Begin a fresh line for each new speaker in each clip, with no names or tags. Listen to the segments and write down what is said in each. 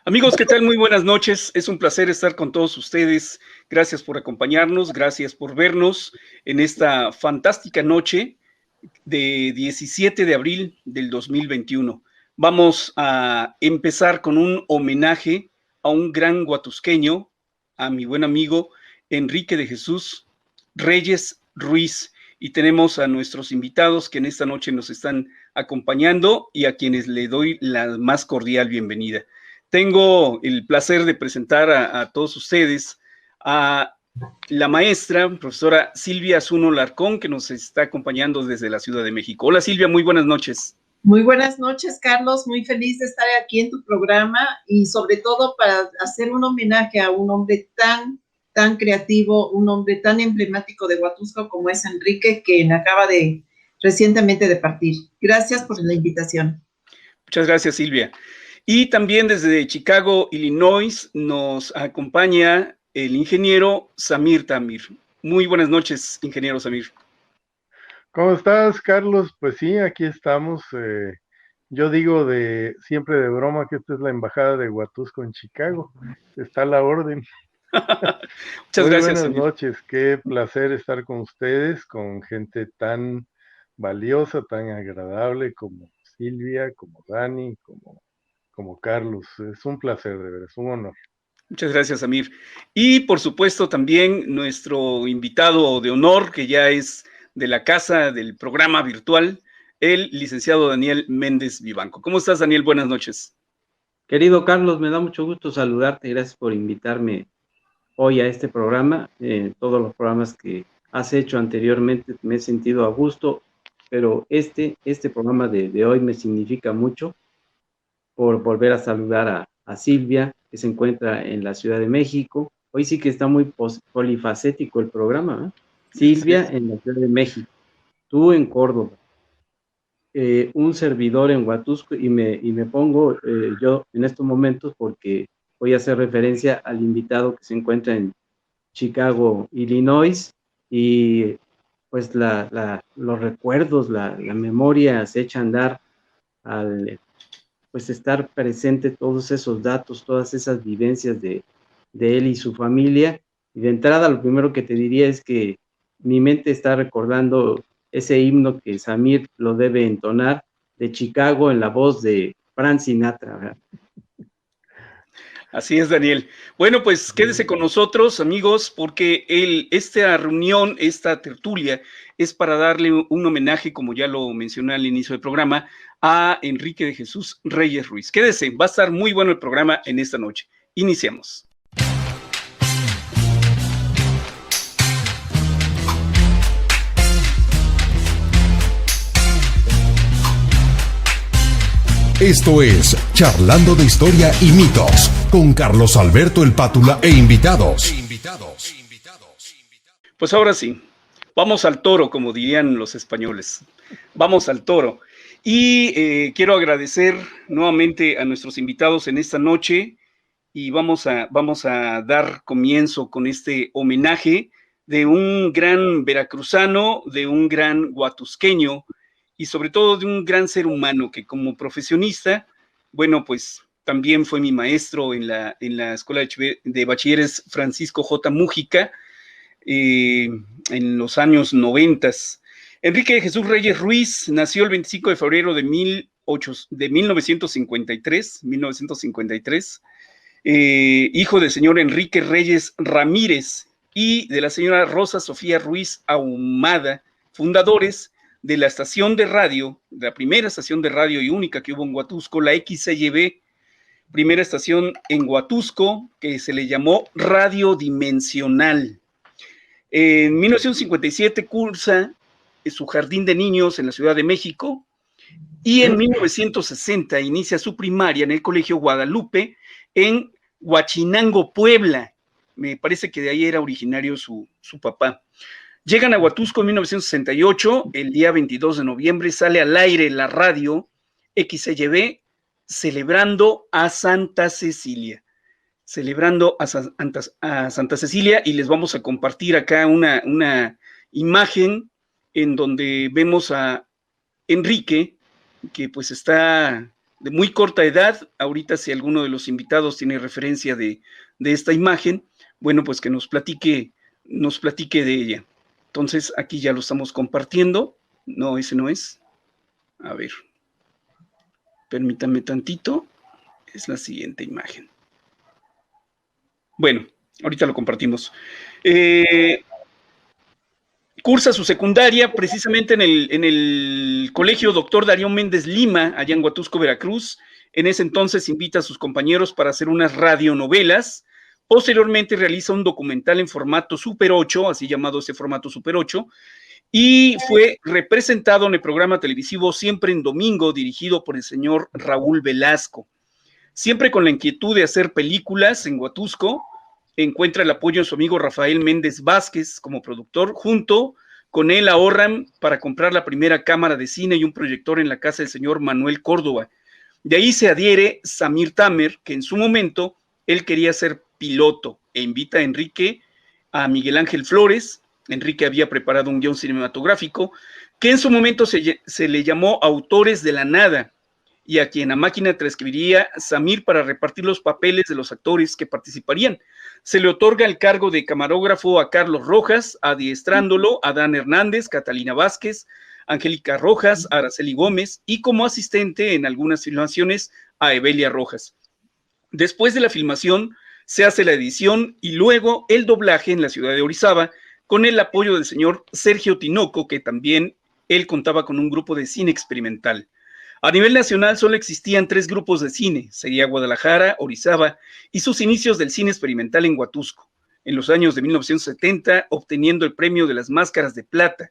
Amigos, ¿qué tal? Muy buenas noches. Es un placer estar con todos ustedes. Gracias por acompañarnos, gracias por vernos en esta fantástica noche de 17 de abril del 2021. Vamos a empezar con un homenaje a un gran huatusqueño, a mi buen amigo Enrique de Jesús Reyes Ruiz. Y tenemos a nuestros invitados que en esta noche nos están acompañando y a quienes le doy la más cordial bienvenida. Tengo el placer de presentar a todos ustedes a la maestra, profesora Silvia Zuno Larcón, que nos está acompañando desde la Ciudad de México. Hola Silvia, muy buenas noches.
Muy buenas noches, Carlos. Muy feliz de estar aquí en tu programa y sobre todo para hacer un homenaje a un hombre tan creativo, un hombre tan emblemático de Huatusco como es Enrique, quien acaba recientemente de partir. Gracias por la invitación.
Muchas gracias, Silvia. Y también desde Chicago, Illinois, nos acompaña el ingeniero Samir Tamir. Muy buenas noches, ingeniero Samir.
¿Cómo estás, Carlos? Pues sí, aquí estamos. Yo digo siempre de broma que esta es la embajada de Huatusco en Chicago. Está a la orden.
Muchas gracias.
Buenas
Samir.
noches, qué placer estar con ustedes, con gente tan valiosa, tan agradable como Silvia, como Dani, como Carlos. Es un placer, de verdad, es un honor.
Muchas gracias, Samir. Y por supuesto también nuestro invitado de honor, que ya es de la casa del programa virtual, el licenciado Daniel Méndez Vivanco. ¿Cómo estás, Daniel? Buenas noches.
Querido Carlos, me da mucho gusto saludarte. Gracias por invitarme hoy a este programa. Todos los programas que has hecho anteriormente me he sentido a gusto, pero este programa de hoy me significa mucho por volver a saludar a Silvia, que se encuentra en la Ciudad de México. Hoy sí que está muy polifacético el programa, ¿eh? Silvia en la Ciudad de México, tú en Córdoba, un servidor en Huatusco, y me pongo yo en estos momentos porque voy a hacer referencia al invitado que se encuentra en Chicago, Illinois, y pues los recuerdos, la memoria se echa a andar al pues estar presente todos esos datos, todas esas vivencias de él y su familia. Y de entrada lo primero que te diría es que mi mente está recordando ese himno que Samir lo debe entonar, de Chicago, en la voz de Frank Sinatra, ¿verdad?
Así es, Daniel. Bueno, pues quédese con nosotros, amigos, porque esta reunión, esta tertulia, es para darle un homenaje, como ya lo mencioné al inicio del programa, a Enrique de Jesús Reyes Ruiz. Quédese, va a estar muy bueno el programa en esta noche. Iniciamos.
Esto es Charlando de Historia y Mitos, con Carlos Alberto El Pátula e invitados.
Pues ahora sí, vamos al toro, como dirían los españoles. Vamos al toro. Y quiero agradecer nuevamente a nuestros invitados en esta noche y vamos a dar comienzo con este homenaje de un gran veracruzano, de un gran huatusqueño, y sobre todo de un gran ser humano que como profesionista, bueno, pues también fue mi maestro en la Escuela de Bachilleres Francisco J. Mújica en los años 90. Enrique de Jesús Reyes Ruiz nació el 25 de febrero de 1953, hijo del señor Enrique Reyes Ramírez y de la señora Rosa Sofía Ruiz Ahumada, fundadores de la estación de radio, de la primera estación de radio y única que hubo en Huatusco, la XCYB, primera estación en Huatusco, que se le llamó Radio Dimensional. En 1957 cursa su jardín de niños en la Ciudad de México y en 1960 inicia su primaria en el Colegio Guadalupe en Huachinango, Puebla. Me parece que de ahí era originario su papá. Llegan a Huatusco en 1968, el día 22 de noviembre sale al aire la radio XCYB celebrando a Santa Cecilia. A Santa Cecilia, y les vamos a compartir acá una imagen en donde vemos a Enrique, que pues está de muy corta edad. Ahorita si alguno de los invitados tiene referencia de esta imagen, bueno, pues que nos platique de ella. Entonces, aquí ya lo estamos compartiendo. No, ese no es. A ver, permítanme tantito. Es la siguiente imagen. Bueno, ahorita lo compartimos. Cursa su secundaria precisamente en el colegio Dr. Darío Méndez Lima, allá en Huatusco, Veracruz. En ese entonces invita a sus compañeros para hacer unas radionovelas. Posteriormente realiza un documental en formato Super 8, así llamado ese formato Super 8, y fue representado en el programa televisivo Siempre en Domingo, dirigido por el señor Raúl Velasco. Siempre con la inquietud de hacer películas en Huatusco, encuentra el apoyo en su amigo Rafael Méndez Vázquez como productor. Junto con él ahorran para comprar la primera cámara de cine y un proyector en la casa del señor Manuel Córdoba. De ahí se adhiere Samir Tamer, que en su momento él quería ser piloto, e invita a Enrique a Miguel Ángel Flores. Enrique había preparado un guión cinematográfico que en su momento se le llamó Autores de la Nada, y a quien a máquina transcribiría Samir para repartir los papeles de los actores que participarían. Se le otorga el cargo de camarógrafo a Carlos Rojas, adiestrándolo a Dan Hernández, Catalina Vázquez, Angélica Rojas, Araceli Gómez, y como asistente en algunas filmaciones a Evelia Rojas. Después de la filmación se hace la edición y luego el doblaje en la ciudad de Orizaba, con el apoyo del señor Sergio Tinoco, que también él contaba con un grupo de cine experimental. A nivel nacional solo existían 3 grupos de cine, sería Guadalajara, Orizaba y sus inicios del cine experimental en Huatusco, en los años de 1970, obteniendo el premio de las Máscaras de Plata.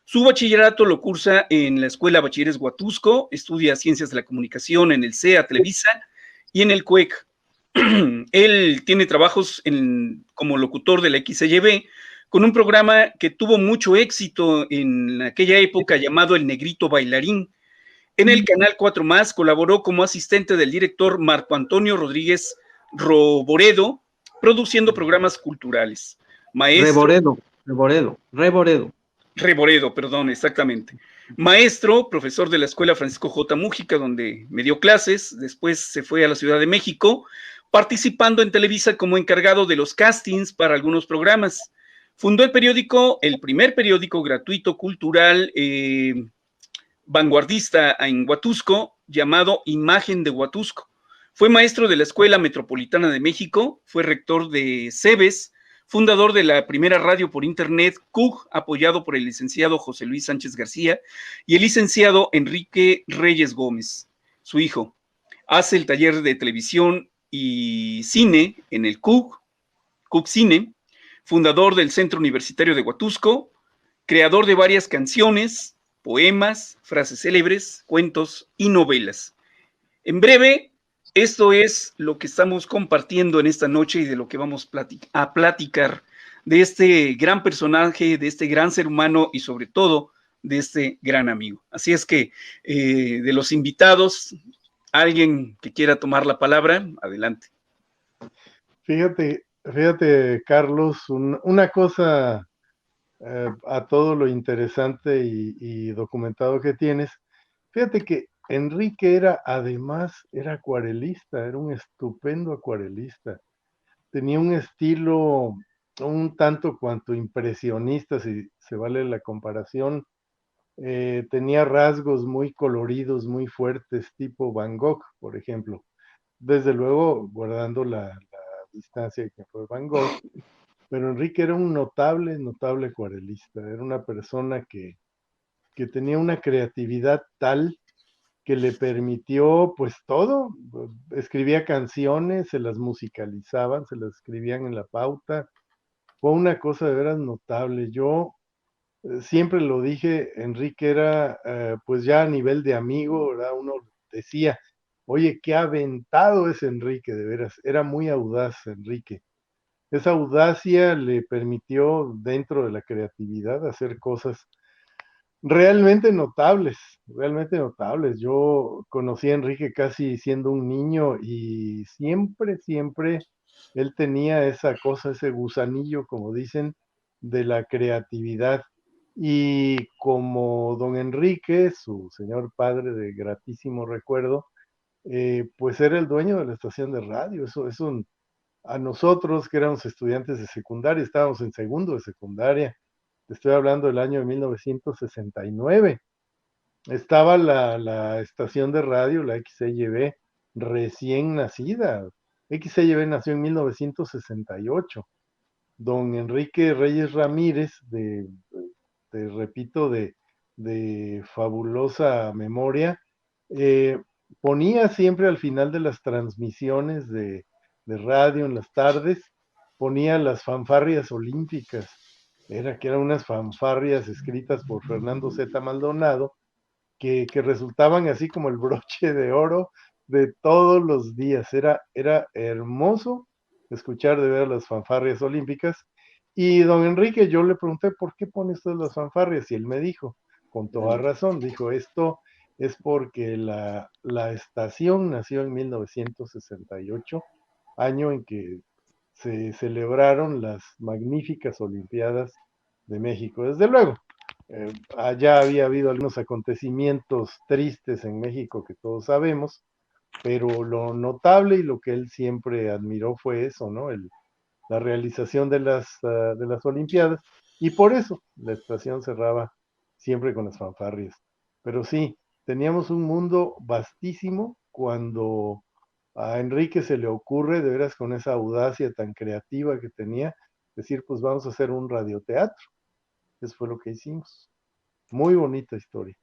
Su bachillerato lo cursa en la Escuela Bachilleres Huatusco, estudia Ciencias de la Comunicación en el CEA Televisa y en el CUEC. Él tiene trabajos como locutor de la XCYB, con un programa que tuvo mucho éxito en aquella época llamado El Negrito Bailarín. En el Canal 4 Más colaboró como asistente del director Marco Antonio Rodríguez Roboredo, produciendo programas culturales. Reboredo, perdón, exactamente. Maestro, profesor de la Escuela Francisco J. Mújica, donde me dio clases. Después se fue a la Ciudad de México, participando en Televisa como encargado de los castings para algunos programas. Fundó el primer periódico gratuito cultural vanguardista en Huatusco, llamado Imagen de Huatusco. Fue maestro de la Escuela Metropolitana de México, fue rector de CEBES, fundador de la primera radio por internet, CUG, apoyado por el licenciado José Luis Sánchez García y el licenciado Enrique Reyes Gómez, su hijo. Hace el taller de televisión y cine en el CUG Cine, fundador del Centro Universitario de Huatusco, creador de varias canciones, poemas, frases célebres, cuentos y novelas. En breve, esto es lo que estamos compartiendo en esta noche y de lo que vamos a platicar de este gran personaje, de este gran ser humano y sobre todo de este gran amigo. Así es que de los invitados, alguien que quiera tomar la palabra, adelante.
Fíjate, Carlos, una cosa a todo lo interesante y documentado que tienes. Fíjate que Enrique además era acuarelista, era un estupendo acuarelista. Tenía un estilo un tanto cuanto impresionista, si se vale la comparación. Tenía rasgos muy coloridos, muy fuertes, tipo Van Gogh, por ejemplo. Desde luego, guardando la distancia que fue Van Gogh, pero Enrique era un notable acuarelista. Era una persona que tenía una creatividad tal que le permitió pues todo. Escribía canciones, se las musicalizaban, se las escribían en la pauta. Fue una cosa de veras notable. Yo siempre lo dije, Enrique era pues ya a nivel de amigo, ¿verdad? Uno decía, oye, qué aventado es Enrique, de veras. Era muy audaz Enrique. Esa audacia le permitió, dentro de la creatividad, hacer cosas realmente notables, realmente notables. Yo conocí a Enrique casi siendo un niño y siempre él tenía esa cosa, ese gusanillo, como dicen, de la creatividad. Y como don Enrique, su señor padre de gratísimo recuerdo, pues era el dueño de la estación de radio. A nosotros que éramos estudiantes de secundaria, estábamos en segundo de secundaria, te estoy hablando del año de 1969, estaba la estación de radio, la XLB, recién nacida. XLB nació en 1968. Don Enrique Reyes Ramírez, repito, de fabulosa memoria, ponía siempre al final de las transmisiones de radio en las tardes, ponía las fanfarrias olímpicas, que eran unas fanfarrias escritas por Fernando Z. Maldonado, que resultaban así como el broche de oro de todos los días. Era hermoso escuchar de ver las fanfarrias olímpicas. Y don Enrique, yo le pregunté, ¿por qué pone usted las fanfarrias? Y él me dijo, con toda razón, dijo, esto es porque la estación nació en 1968, año en que se celebraron las magníficas Olimpiadas de México. Desde luego, allá había habido algunos acontecimientos tristes en México que todos sabemos, pero lo notable y lo que él siempre admiró fue eso, ¿no? La realización de las Olimpiadas, y por eso la estación cerraba siempre con las fanfarrias. Pero sí, teníamos un mundo vastísimo cuando a Enrique se le ocurre, de veras con esa audacia tan creativa que tenía, decir, pues vamos a hacer un radioteatro. Eso fue lo que hicimos. Muy bonita historia.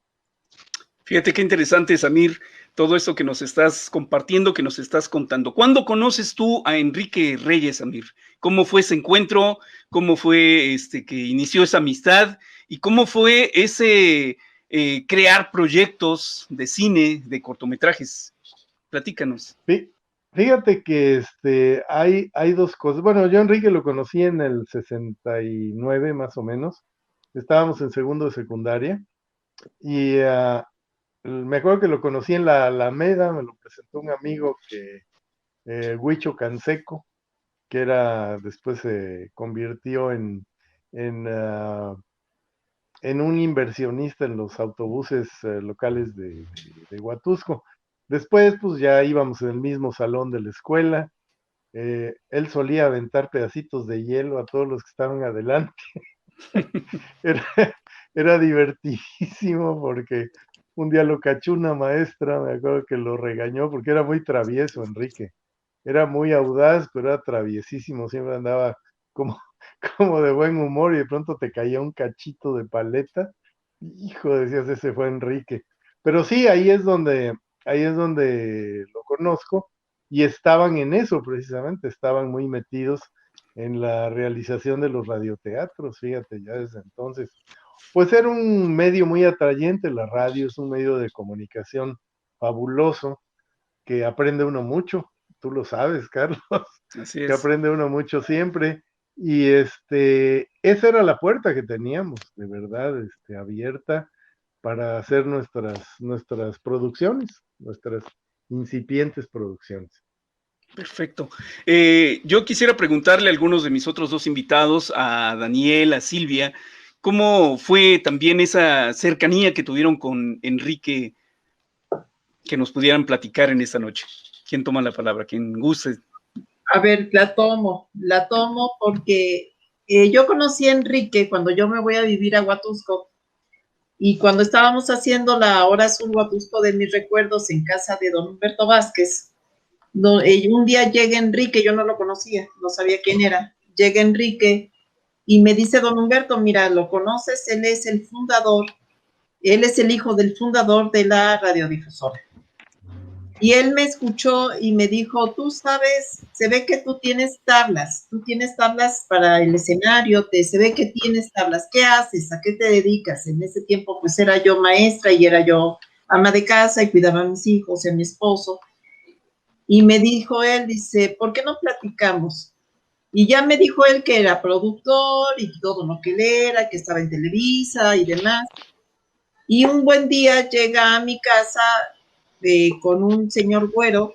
Fíjate qué interesante, Samir, todo esto que nos estás compartiendo, que nos estás contando. ¿Cuándo conoces tú a Enrique Reyes, Samir? ¿Cómo fue ese encuentro? ¿Cómo fue que inició esa amistad? ¿Y cómo fue ese crear proyectos de cine, de cortometrajes? Platícanos.
Fíjate que hay dos cosas. Bueno, yo a Enrique lo conocí en el 69 más o menos. Estábamos en segundo de secundaria y me acuerdo que lo conocí en la Alameda, me lo presentó un amigo Huicho Canseco, que después se convirtió en un inversionista en los autobuses locales de Huatusco. Después, pues ya íbamos en el mismo salón de la escuela. Él solía aventar pedacitos de hielo a todos los que estaban adelante. Era divertidísimo porque un día lo cachó una maestra, me acuerdo que lo regañó porque era muy travieso, Enrique. Era muy audaz, pero era traviesísimo, siempre andaba como de buen humor y de pronto te caía un cachito de paleta. Hijo, decías, ese fue Enrique. Pero sí, ahí es donde lo conozco y estaban en eso precisamente, estaban muy metidos en la realización de los radioteatros, fíjate, ya desde entonces. Pues era un medio muy atrayente, la radio es un medio de comunicación fabuloso, que aprende uno mucho, tú lo sabes, Carlos,
Así es.
que aprende uno mucho siempre, y esa era la puerta que teníamos, de verdad, abierta para hacer nuestras producciones, nuestras incipientes producciones.
Perfecto. Yo quisiera preguntarle a algunos de mis otros dos invitados, a Daniel, a Silvia, ¿cómo fue también esa cercanía que tuvieron con Enrique, que nos pudieran platicar en esta noche? ¿Quién toma la palabra? ¿Quién guste?
A ver, la tomo porque yo conocí a Enrique cuando yo me voy a vivir a Huatusco, y cuando estábamos haciendo la Hora Azul Huatusco de mis recuerdos en casa de don Humberto Vázquez, un día llega Enrique, yo no lo conocía, no sabía quién era, llega Enrique y me dice don Humberto, mira, ¿lo conoces? Él es el fundador, él es el hijo del fundador de la radiodifusora. Y él me escuchó y me dijo, tú sabes, se ve que tú tienes tablas para el escenario, se ve que tienes tablas, ¿qué haces? ¿A qué te dedicas? En ese tiempo pues era yo maestra y era yo ama de casa y cuidaba a mis hijos y a mi esposo. Y me dijo él, dice, ¿por qué no platicamos? Y ya me dijo él que era productor y todo lo que él era, que estaba en Televisa y demás. Y un buen día llega a mi casa con un señor güero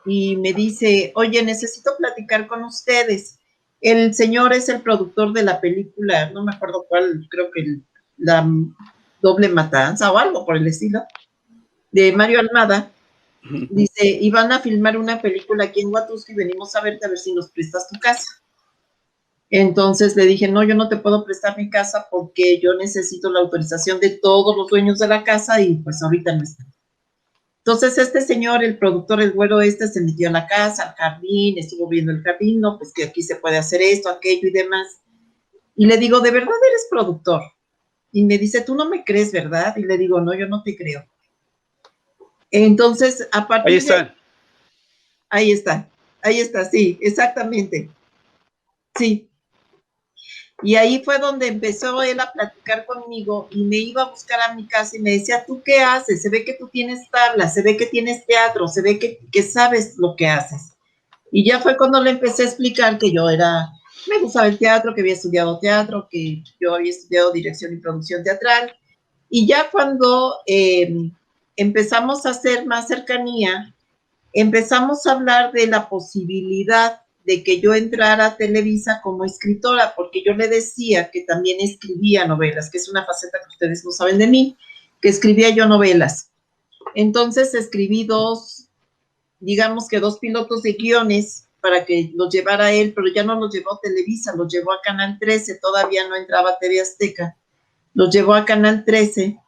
y me dice, oye, necesito platicar con ustedes. El señor es el productor de la película, no me acuerdo cuál, creo que la Doble Matanza o algo por el estilo, de Mario Almada. Dice, y van a filmar una película aquí en Huatusco y venimos a verte a ver si nos prestas tu casa. Entonces le dije, no, yo no te puedo prestar mi casa porque yo necesito la autorización de todos los dueños de la casa y pues ahorita no está. Entonces este señor, el productor, el güero se metió a la casa, al jardín, estuvo viendo el jardín, no, pues que aquí se puede hacer esto, aquello y demás. Y le digo, ¿de verdad eres productor? Y me dice, tú no me crees, ¿verdad? Y le digo, no, yo no te creo. Entonces, a partir
ahí está.
Ahí está, sí, exactamente. Sí. Y ahí fue donde empezó él a platicar conmigo y me iba a buscar a mi casa y me decía, ¿tú qué haces? Se ve que tú tienes tablas, se ve que tienes teatro, se ve que sabes lo que haces. Y ya fue cuando le empecé a explicar que me gustaba el teatro, que había estudiado teatro, que yo había estudiado dirección y producción teatral. Y ya cuando empezamos a hacer más cercanía, empezamos a hablar de la posibilidad de que yo entrara a Televisa como escritora, porque yo le decía que también escribía novelas, que es una faceta que ustedes no saben de mí, que escribía yo novelas. Entonces escribí dos pilotos de guiones para que los llevara él, pero ya no los llevó a Televisa, los llevó a Canal 13, todavía no entraba a TV Azteca, los llevó a Canal 13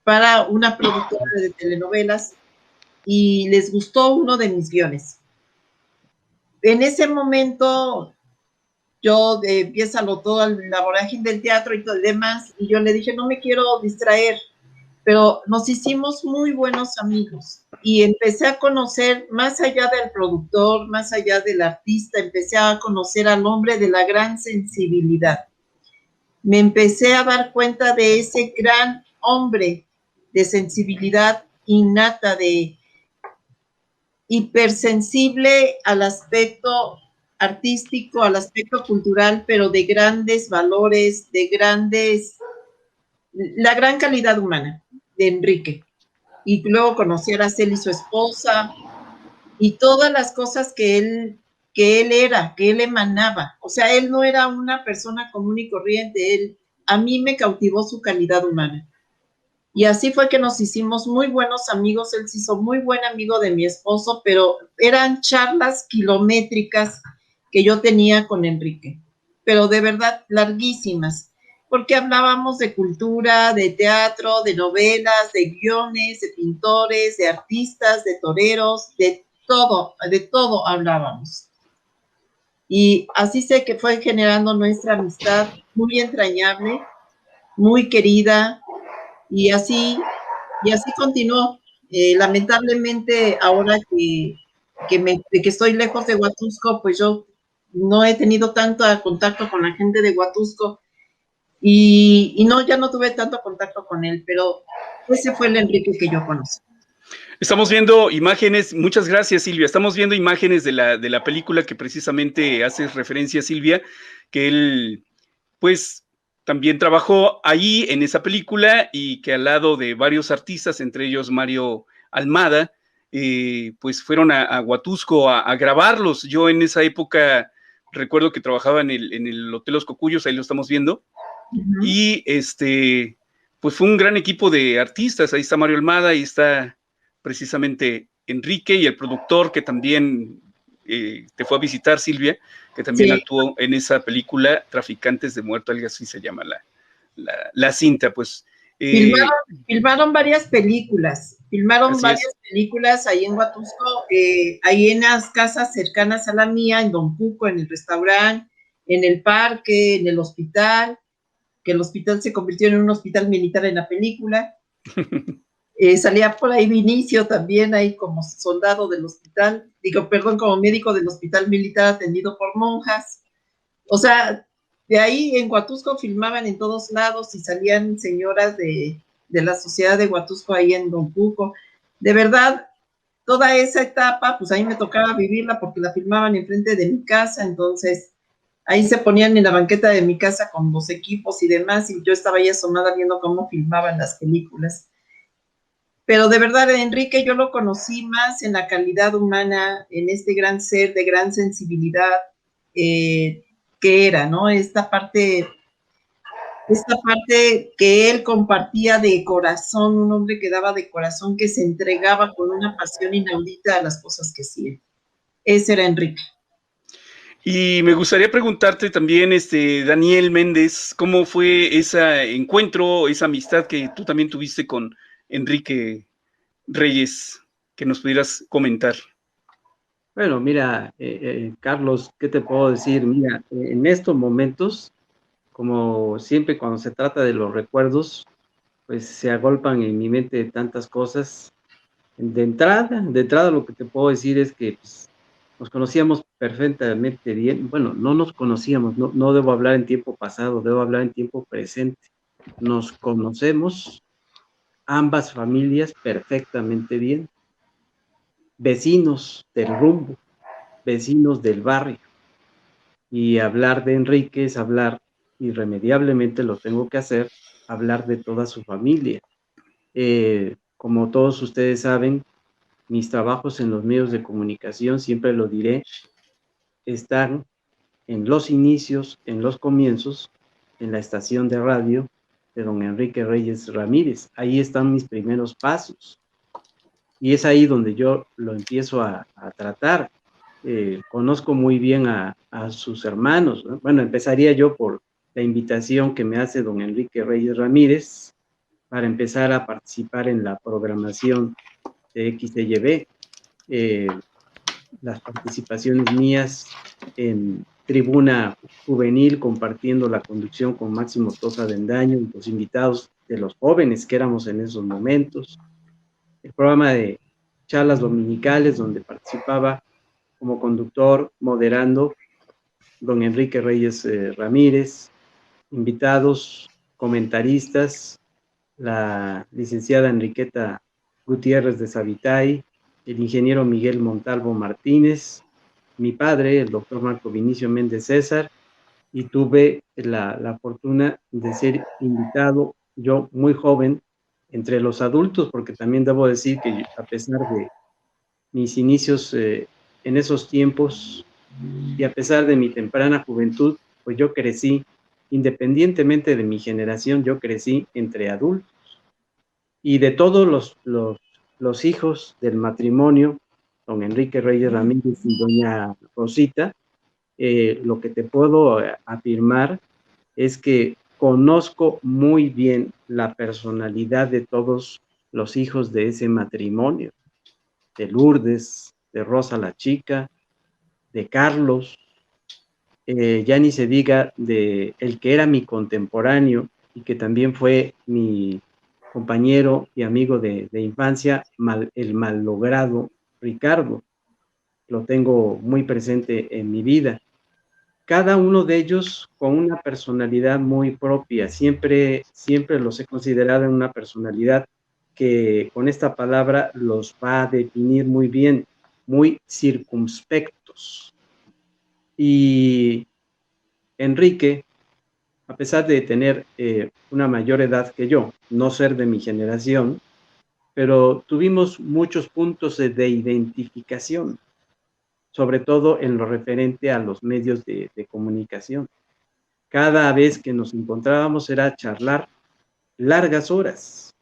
para una productora de telenovelas y les gustó uno de mis guiones. En ese momento yo empieza todo la vorágine del teatro y todo y demás, y yo le dije, no me quiero distraer, pero nos hicimos muy buenos amigos y empecé a conocer, más allá del productor, más allá del artista, empecé a conocer al hombre de la gran sensibilidad. Me empecé a dar cuenta de ese gran hombre de sensibilidad innata, de hipersensible al aspecto artístico, al aspecto cultural, pero de grandes valores, la gran calidad humana de Enrique. Y luego conocí a Araceli, su esposa, y todas las cosas que él era, que él emanaba. O sea, él no era una persona común y corriente, a mí me cautivó su calidad humana. Y así fue que nos hicimos muy buenos amigos, él se hizo muy buen amigo de mi esposo, pero eran charlas kilométricas que yo tenía con Enrique, pero de verdad larguísimas, porque hablábamos de cultura, de teatro, de novelas, de guiones, de pintores, de artistas, de toreros, de todo hablábamos. Y así sé que fue generando nuestra amistad muy entrañable, muy querida, y así continuó. Lamentablemente, ahora que estoy lejos de Huatusco, pues yo no he tenido tanto contacto con la gente de Huatusco y no, ya no tuve tanto contacto con él, pero ese fue el Enrique que yo conocí.
Estamos viendo imágenes, muchas gracias Silvia, estamos viendo imágenes de la película que precisamente hace referencia Silvia, que él pues también trabajó ahí en esa película y que al lado de varios artistas, entre ellos Mario Almada, pues fueron a Huatusco a grabarlos. Yo en esa época recuerdo que trabajaba en el Hotel Los Cocuyos, ahí lo estamos viendo, y pues fue un gran equipo de artistas. Ahí está Mario Almada, ahí está precisamente Enrique y el productor que también te fue a visitar, Silvia, que también actuó en esa película Traficantes de Muerto, algo así se llama la cinta, pues.
Filmaron varias películas, ahí en Huatusco, ahí en las casas cercanas a la mía, en Don Puco, en el restaurante, en el parque, en el hospital, que el hospital se convirtió en un hospital militar en la película. Salía por ahí Vinicio también, ahí como soldado del hospital, como médico del hospital militar atendido por monjas. O sea, de ahí en Huatusco filmaban en todos lados y salían señoras de la sociedad de Huatusco ahí en Don Puco. De verdad, toda esa etapa, pues ahí me tocaba vivirla porque la filmaban enfrente de mi casa, entonces ahí se ponían en la banqueta de mi casa con los equipos y demás, y yo estaba ahí asomada viendo cómo filmaban las películas. Pero de verdad, Enrique, yo lo conocí más en la calidad humana, en este gran ser de gran sensibilidad que era, ¿no? Esta parte esta parte que él compartía de corazón, un hombre que daba de corazón, que se entregaba con una pasión inaudita a las cosas que hacía. Ese era Enrique.
Y me gustaría preguntarte también, Daniel Méndez, ¿cómo fue ese encuentro, esa amistad que tú también tuviste con Enrique Reyes, que nos pudieras comentar?
Bueno, mira, Carlos, ¿qué te puedo decir? Mira, en estos momentos, como siempre cuando se trata de los recuerdos, pues se agolpan en mi mente tantas cosas. De entrada lo que te puedo decir es que pues, nos conocíamos perfectamente bien. Bueno, no nos conocíamos, no debo hablar en tiempo pasado, debo hablar en tiempo presente. Nos conocemos ambas familias perfectamente bien. Vecinos del rumbo, vecinos del barrio. Y hablar de Enrique es hablar, irremediablemente lo tengo que hacer, hablar de toda su familia. Como todos ustedes saben, mis trabajos en los medios de comunicación, siempre lo diré, están en los inicios, en los comienzos, en la estación de radio de don Enrique Reyes Ramírez. Ahí están mis primeros pasos. Y es ahí donde yo lo empiezo a tratar. Conozco muy bien a sus hermanos, ¿no? Bueno, empezaría yo por la invitación que me hace don Enrique Reyes Ramírez para empezar a participar en la programación de XTYB. Las participaciones mías en Tribuna Juvenil, compartiendo la conducción con Máximo Tosa Avendaño y los invitados de los jóvenes que éramos en esos momentos. El programa de charlas dominicales, donde participaba como conductor, moderando, don Enrique Reyes Ramírez, invitados, comentaristas, la licenciada Enriqueta Gutiérrez de Sabitay, el ingeniero Miguel Montalvo Martínez, mi padre, el doctor Marco Vinicio Méndez César, y tuve la fortuna de ser invitado, yo muy joven, entre los adultos, porque también debo decir que a pesar de mis inicios en esos tiempos y a pesar de mi temprana juventud, pues yo crecí, independientemente de mi generación, yo crecí entre adultos. Y de todos los hijos del matrimonio, don Enrique Reyes Ramírez y doña Rosita, lo que te puedo afirmar es que conozco muy bien la personalidad de todos los hijos de ese matrimonio, de Lourdes, de Rosa la Chica, de Carlos, ya ni se diga de el que era mi contemporáneo y que también fue mi compañero y amigo de infancia, el mallogrado Ricardo. Lo tengo muy presente en mi vida. Cada uno de ellos con una personalidad muy propia. Siempre los he considerado en una personalidad que con esta palabra los va a definir muy bien, muy circunspectos. Y Enrique, a pesar de tener una mayor edad que yo, no ser de mi generación, pero tuvimos muchos puntos de identificación, sobre todo en lo referente a los medios de comunicación. Cada vez que nos encontrábamos era charlar largas horas,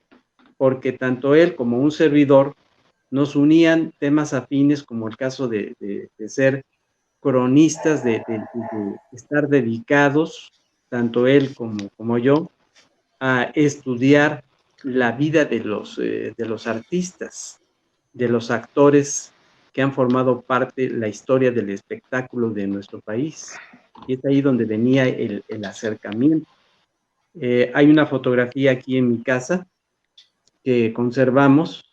porque tanto él como un servidor nos unían temas afines, como el caso de ser cronistas, de estar dedicados, tanto él como yo, a estudiar la vida de los artistas, de los actores que han formado parte de la historia del espectáculo de nuestro país. Y es ahí donde venía el acercamiento. Hay una fotografía aquí en mi casa que conservamos,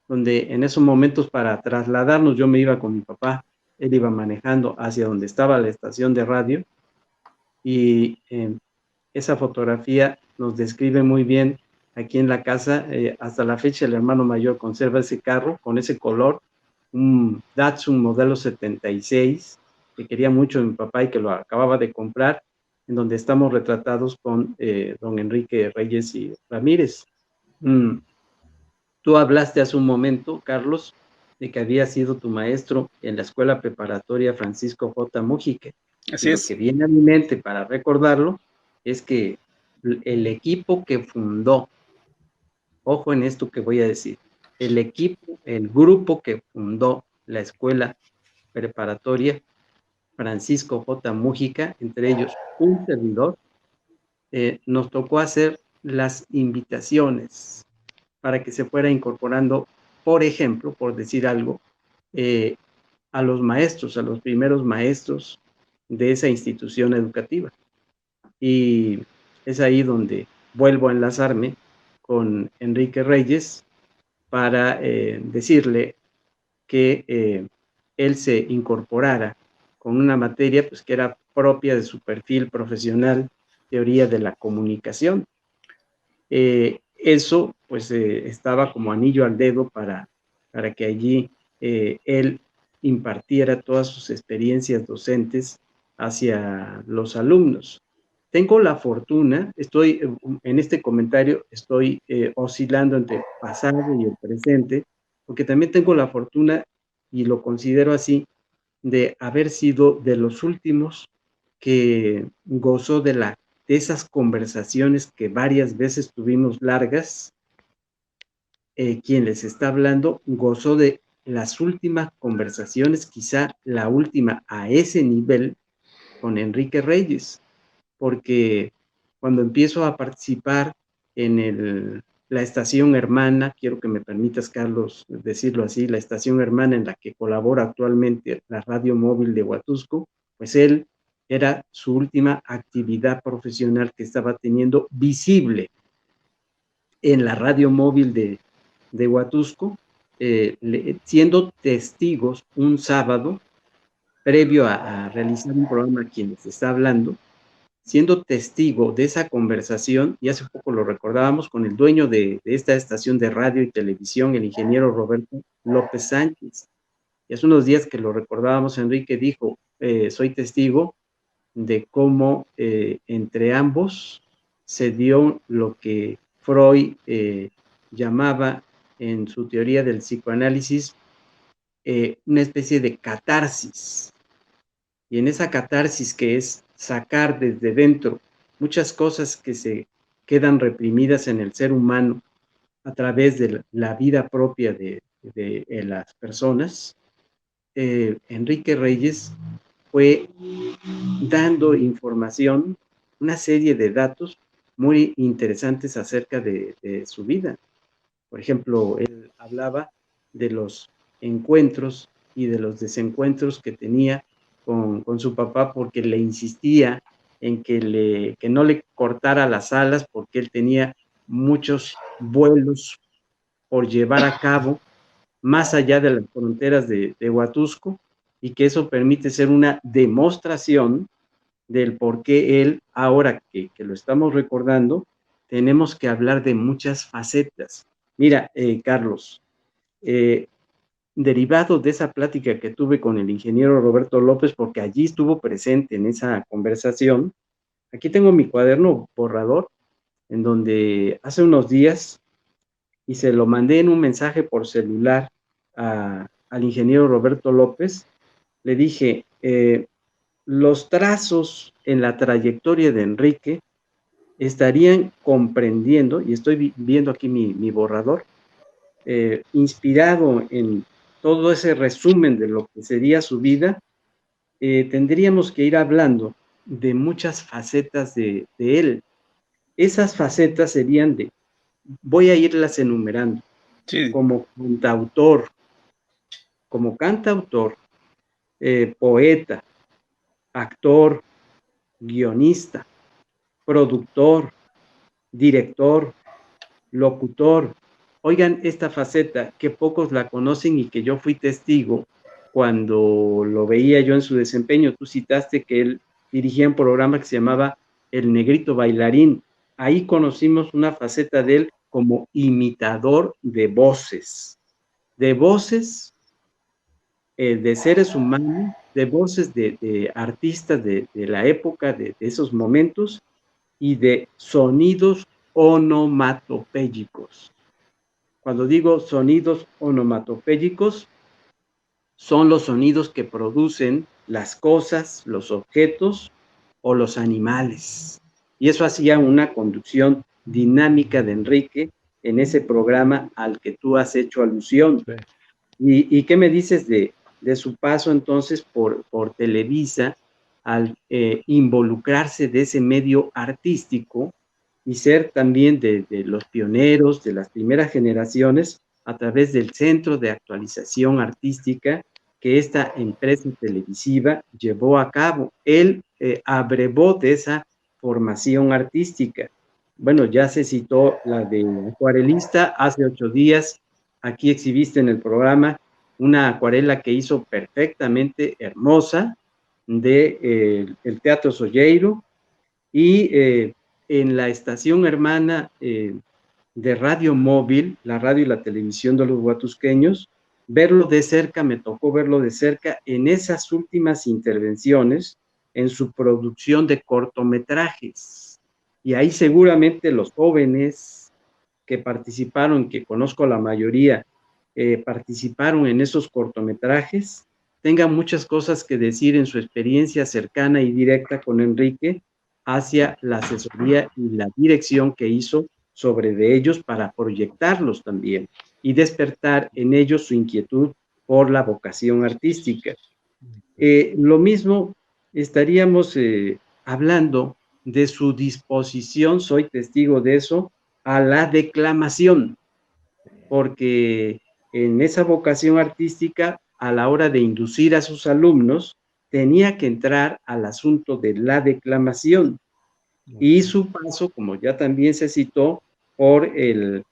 donde en esos momentos para trasladarnos yo me iba con mi papá, él iba manejando hacia donde estaba la estación de radio, y esa fotografía nos describe muy bien aquí en la casa. Hasta la fecha el hermano mayor conserva ese carro con ese color, un Datsun modelo 76, que quería mucho mi papá y que lo acababa de comprar, en donde estamos retratados con don Enrique Reyes y Ramírez. Tú hablaste hace un momento, Carlos, de que había sido tu maestro en la escuela preparatoria Francisco J. Mujica.
Así
y
es.
Lo que viene a mi mente para recordarlo es que el equipo que fundó, ojo en esto que voy a decir, el grupo que fundó la escuela preparatoria Francisco J. Mújica, entre ellos un servidor, nos tocó hacer las invitaciones para que se fuera incorporando, por ejemplo, por decir algo, a los maestros, a los primeros maestros de esa institución educativa. Y es ahí donde vuelvo a enlazarme con Enrique Reyes para decirle que él se incorporara con una materia pues, que era propia de su perfil profesional, teoría de la comunicación. Eso pues estaba como anillo al dedo para que allí él impartiera todas sus experiencias docentes hacia los alumnos. Tengo la fortuna, estoy en este comentario, estoy oscilando entre pasado y el presente, porque también tengo la fortuna, y lo considero así, de haber sido de los últimos que gozó de esas conversaciones que varias veces tuvimos largas. Quien les está hablando gozó de las últimas conversaciones, quizá la última a ese nivel, con Enrique Reyes, porque cuando empiezo a participar en la estación hermana, quiero que me permitas, Carlos, decirlo así, la estación hermana en la que colabora actualmente la radio móvil de Huatusco, pues él era su última actividad profesional que estaba teniendo visible en la radio móvil de Huatusco, siendo testigos un sábado, previo a realizar un programa a quien les está hablando, siendo testigo de esa conversación, y hace poco lo recordábamos con el dueño de esta estación de radio y televisión, el ingeniero Roberto López Sánchez. Y hace unos días que lo recordábamos, Enrique dijo, soy testigo de cómo entre ambos se dio lo que Freud llamaba en su teoría del psicoanálisis una especie de catarsis. Y en esa catarsis, que es sacar desde dentro muchas cosas que se quedan reprimidas en el ser humano a través de la vida propia de las personas, Enrique Reyes fue dando información, una serie de datos muy interesantes acerca de su vida. Por ejemplo, él hablaba de los encuentros y de los desencuentros que tenía con su papá, porque le insistía en que no le cortara las alas, porque él tenía muchos vuelos por llevar a cabo más allá de las fronteras de Huatusco, y que eso permite ser una demostración del por qué él, ahora que lo estamos recordando, tenemos que hablar de muchas facetas. Mira, Carlos, derivado de esa plática que tuve con el ingeniero Roberto López, porque allí estuvo presente en esa conversación, aquí tengo mi cuaderno borrador, en donde hace unos días, y se lo mandé en un mensaje por celular al ingeniero Roberto López, le dije, los trazos en la trayectoria de Enrique estarían comprendiendo, y estoy viendo aquí mi borrador, inspirado en todo ese resumen de lo que sería su vida, tendríamos que ir hablando de muchas facetas de él. Esas facetas serían voy a irlas enumerando, sí, como cantautor, poeta, actor, guionista, productor, director, locutor. Oigan, esta faceta que pocos la conocen y que yo fui testigo cuando lo veía yo en su desempeño. Tú citaste que él dirigía un programa que se llamaba El Negrito Bailarín. Ahí conocimos una faceta de él como imitador de voces de seres humanos, de voces de artistas de la época, de esos momentos, y de sonidos onomatopéyicos. Cuando digo sonidos onomatopéyicos, son los sonidos que producen las cosas, los objetos o los animales. y eso hacía una conducción dinámica de Enrique en ese programa al que tú has hecho alusión.
Sí.
¿Y qué me dices de su paso entonces por Televisa al involucrarse de ese medio artístico y ser también de los pioneros, de las primeras generaciones, a través del Centro de Actualización Artística que esta empresa televisiva llevó a cabo? Él abrevó de esa formación artística. Bueno, ya se citó la de acuarelista hace 8 días. Aquí exhibiste en el programa una acuarela que hizo perfectamente hermosa de el Teatro Solleiro, y en la estación hermana de Radio Móvil, la radio y la televisión de los huatusqueños, verlo de cerca, me tocó verlo de cerca en esas últimas intervenciones en su producción de cortometrajes. Y ahí seguramente los jóvenes que participaron, que conozco la mayoría, participaron en esos cortometrajes, tengan muchas cosas que decir en su experiencia cercana y directa con Enrique hacia la asesoría y la dirección que hizo sobre de ellos para proyectarlos también y despertar en ellos su inquietud por la vocación artística. Lo mismo estaríamos hablando de su disposición, soy testigo de eso, a la declamación, porque en esa vocación artística, a la hora de inducir a sus alumnos, tenía que entrar al asunto de la declamación. Y su paso, como ya también se citó, por el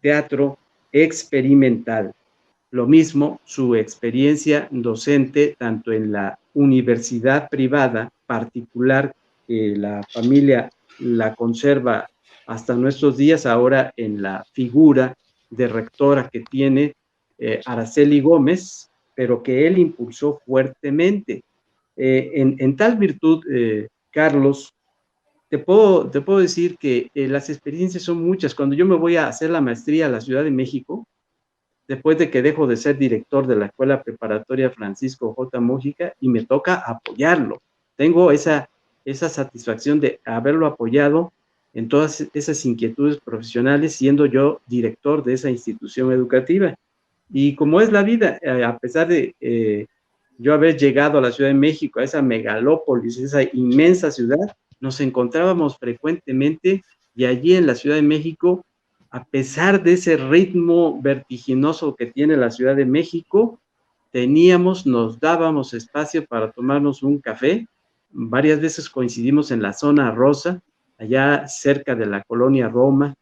teatro experimental. Lo mismo, su experiencia docente, tanto en la universidad privada particular, que la familia la conserva hasta nuestros días, ahora en la figura de rectora que tiene Araceli Gómez, pero que él impulsó fuertemente. En tal virtud, Carlos, te puedo decir que las experiencias son muchas. Cuando yo me voy a hacer la maestría a la Ciudad de México, después de que dejo de ser director de la Escuela Preparatoria Francisco J. Mújica, y me toca apoyarlo. Tengo esa satisfacción de haberlo apoyado en todas esas inquietudes profesionales, siendo yo director de esa institución educativa. Y como es la vida, a pesar de yo haber llegado a la Ciudad de México, a esa megalópolis, esa inmensa ciudad, nos encontrábamos frecuentemente, y allí en la Ciudad de México, a pesar de ese ritmo vertiginoso que tiene la Ciudad de México, nos dábamos espacio para tomarnos un café. Varias veces coincidimos en la zona rosa, allá cerca de la colonia Roma,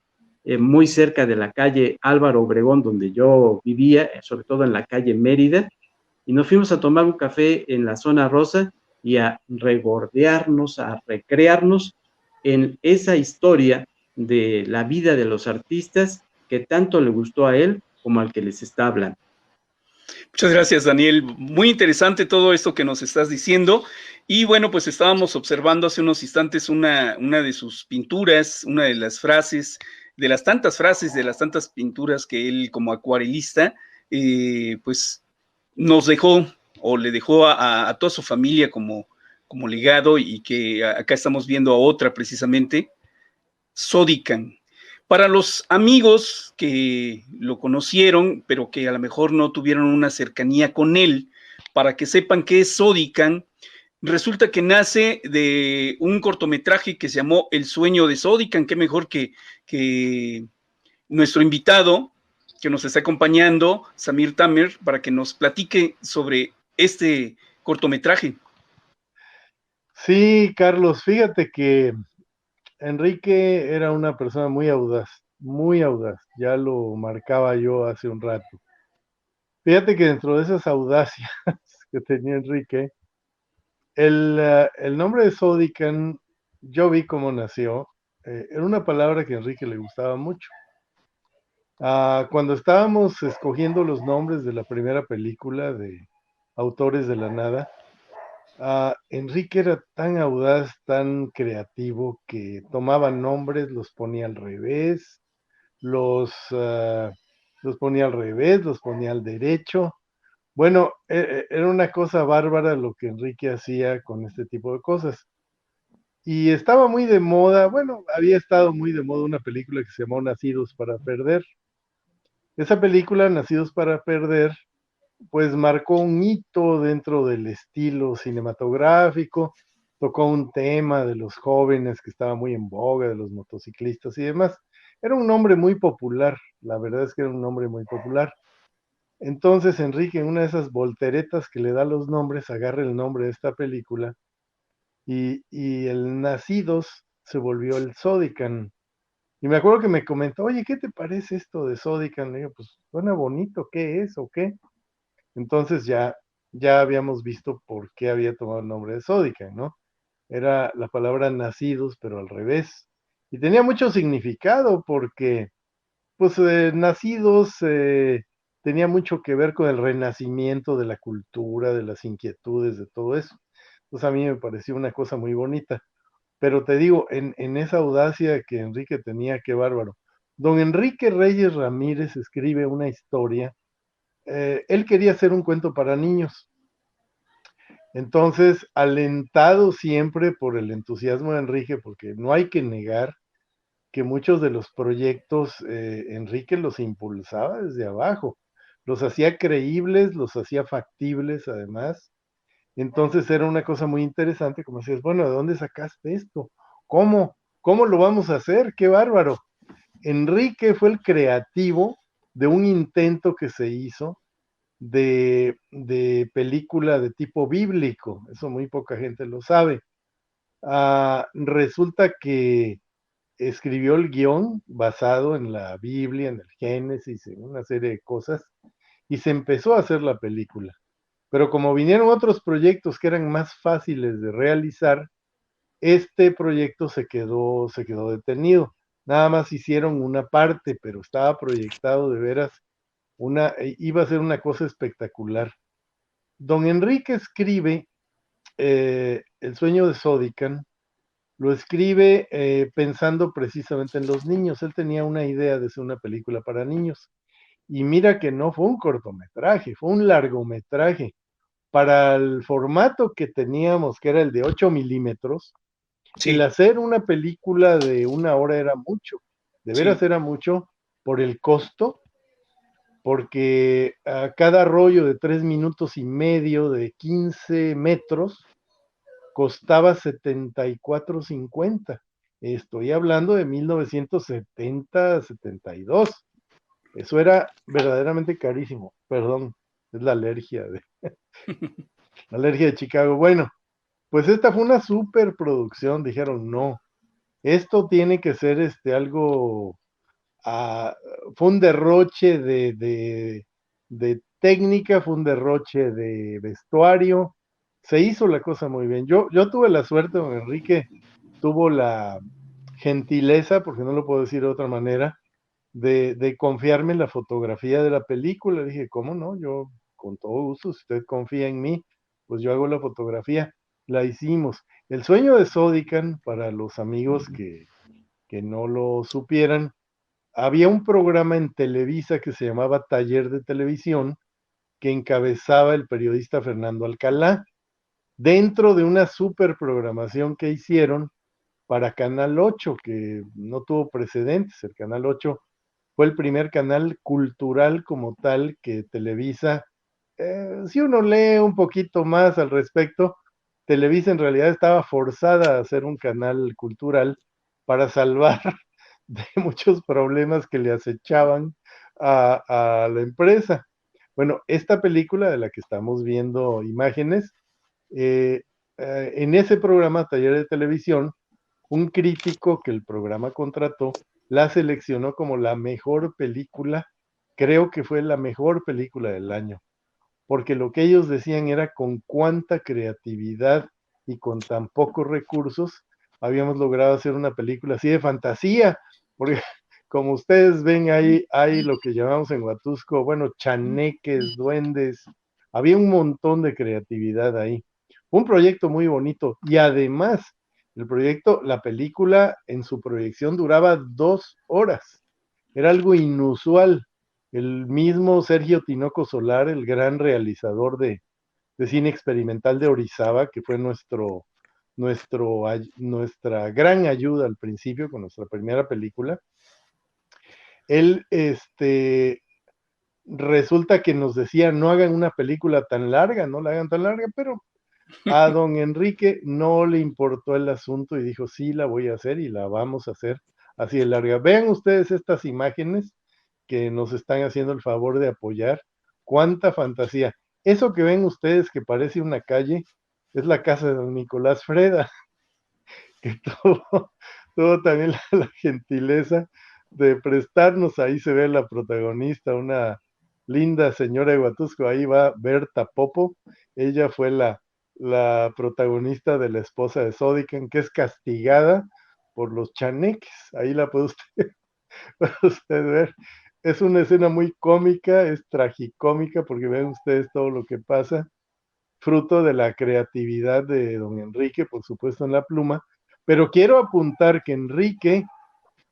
muy cerca de la calle Álvaro Obregón, donde yo vivía, sobre todo en la calle Mérida, y nos fuimos a tomar un café en la zona rosa y a regordearnos, a recrearnos en esa historia de la vida de los artistas que tanto le gustó a él como al que les está hablando.
Muchas gracias, Daniel. Muy interesante todo esto que nos estás diciendo. Y bueno, pues estábamos observando hace unos instantes una de sus pinturas, una de las frases, de las tantas pinturas que él como acuarelista, pues nos dejó, o le dejó a toda su familia como legado, y que acá estamos viendo a otra precisamente, Sódican. Para los amigos que lo conocieron, pero que a lo mejor no tuvieron una cercanía con él, para que sepan qué es Sódican, resulta que nace de un cortometraje que se llamó El sueño de Sódican. Qué mejor que nuestro invitado que nos está acompañando, Samir Tamer, para que nos platique sobre este cortometraje.
Sí, Carlos, fíjate que Enrique era una persona muy audaz, ya lo marcaba yo hace un rato. Fíjate que dentro de esas audacias que tenía Enrique, el nombre de Sódican, yo vi cómo nació, era una palabra que a Enrique le gustaba mucho. Cuando estábamos escogiendo los nombres de la primera película de Autores de la Nada, Enrique era tan audaz, tan creativo, que tomaba nombres, los ponía al revés, los ponía al derecho. Bueno, era una cosa bárbara lo que Enrique hacía con este tipo de cosas. y estaba muy de moda, bueno, había estado muy de moda una película que se llamó Nacidos para Perder. Esa película, Nacidos para Perder, pues marcó un hito dentro del estilo cinematográfico, tocó un tema de los jóvenes que estaba muy en boga, de los motociclistas y demás. Era un nombre muy popular, la verdad es que era un nombre muy popular. Entonces Enrique, en una de esas volteretas que le da los nombres, agarra el nombre de esta película y el Nacidos se volvió el Sodican. Y me acuerdo que me comentó, oye, ¿qué te parece esto de Sodican? Le digo, pues suena bonito, ¿qué es o qué? Entonces ya habíamos visto por qué había tomado el nombre de Sodican, ¿no? Era la palabra nacidos, pero al revés. Y tenía mucho significado porque, pues, nacidos tenía mucho que ver con el renacimiento de la cultura, de las inquietudes, de todo eso. Entonces a mí me pareció una cosa muy bonita. Pero te digo, en esa audacia que Enrique tenía, qué bárbaro. Don Enrique Reyes Ramírez escribe una historia. Él quería hacer un cuento para niños. Entonces, alentado siempre por el entusiasmo de Enrique, porque no hay que negar que muchos de los proyectos Enrique los impulsaba desde abajo, los hacía creíbles, los hacía factibles además. Entonces era una cosa muy interesante, como decías, bueno, ¿de dónde sacaste esto? ¿Cómo? ¿Cómo lo vamos a hacer? ¡Qué bárbaro! Enrique fue el creativo de un intento que se hizo de película de tipo bíblico, eso muy poca gente lo sabe. Resulta que escribió el guión basado en la Biblia, en el Génesis, en una serie de cosas, y se empezó a hacer la película. Pero como vinieron otros proyectos que eran más fáciles de realizar, este proyecto se quedó detenido. Nada más hicieron una parte, pero estaba proyectado de veras iba a ser una cosa espectacular. Don Enrique escribe El sueño de Sodican, lo escribe pensando precisamente en los niños. Él tenía una idea de hacer una película para niños. Y mira que no fue un cortometraje, fue un largometraje. Para el formato que teníamos, que era el de 8 milímetros, el
Sí,
hacer una película de 1 hora era mucho. De veras
sí,
era mucho por el costo, porque a cada rollo de 3 minutos y medio de 15 metros costaba 74.50. Estoy hablando de 1970, 72. Eso era verdaderamente carísimo. Perdón, es la alergia de Chicago. Bueno, pues esta fue una superproducción. Dijeron, no, esto tiene que ser algo. ah, Fue un derroche de técnica, fue un derroche de vestuario. Se hizo la cosa muy bien. Yo tuve la suerte, don Enrique tuvo la gentileza, porque no lo puedo decir de otra manera, de confiarme en la fotografía de la película. Le dije, ¿cómo no? Yo, con todo gusto, si usted confía en mí, pues yo hago la fotografía. La hicimos. El sueño de Sodican, para los amigos que no lo supieran, había un programa en Televisa que se llamaba Taller de Televisión, que encabezaba el periodista Fernando Alcalá, dentro de una super programación que hicieron para Canal 8, que no tuvo precedentes. El Canal 8 fue el primer canal cultural como tal que Televisa, si uno lee un poquito más al respecto, Televisa en realidad estaba forzada a hacer un canal cultural para salvar de muchos problemas que le acechaban a la empresa. Bueno, esta película de la que estamos viendo imágenes, eh, en ese programa, Taller de Televisión, un crítico que el programa contrató la seleccionó como la mejor película, creo que fue la mejor película del año, porque lo que ellos decían era con cuánta creatividad y con tan pocos recursos habíamos logrado hacer una película así de fantasía, porque como ustedes ven ahí, hay lo que llamamos en Huatusco, bueno, chaneques, duendes, había un montón de creatividad ahí. Un proyecto muy bonito y además el proyecto, la película en su proyección duraba 2 horas, era algo inusual. El mismo Sergio Tinoco Solar, el gran realizador de cine experimental de Orizaba, que fue nuestra gran ayuda al principio con nuestra primera película. Él, resulta que nos decía, no hagan una película tan larga, no la hagan tan larga, pero a don Enrique no le importó el asunto y dijo, sí, la voy a hacer y la vamos a hacer así de larga. Vean ustedes estas imágenes que nos están haciendo el favor de apoyar. Cuánta fantasía. Eso que ven ustedes que parece una calle es la casa de don Nicolás Freda, que tuvo también la gentileza de prestarnos. Ahí se ve la protagonista, una linda señora de Huatusco. Ahí va Berta Popo. Ella fue la protagonista de La esposa de Sodican, que es castigada por los chaneques. Ahí la puede puede usted ver. Es una escena muy cómica, es tragicómica, porque ven ustedes todo lo que pasa, fruto de la creatividad de don Enrique, por supuesto, en la pluma. Pero quiero apuntar que Enrique,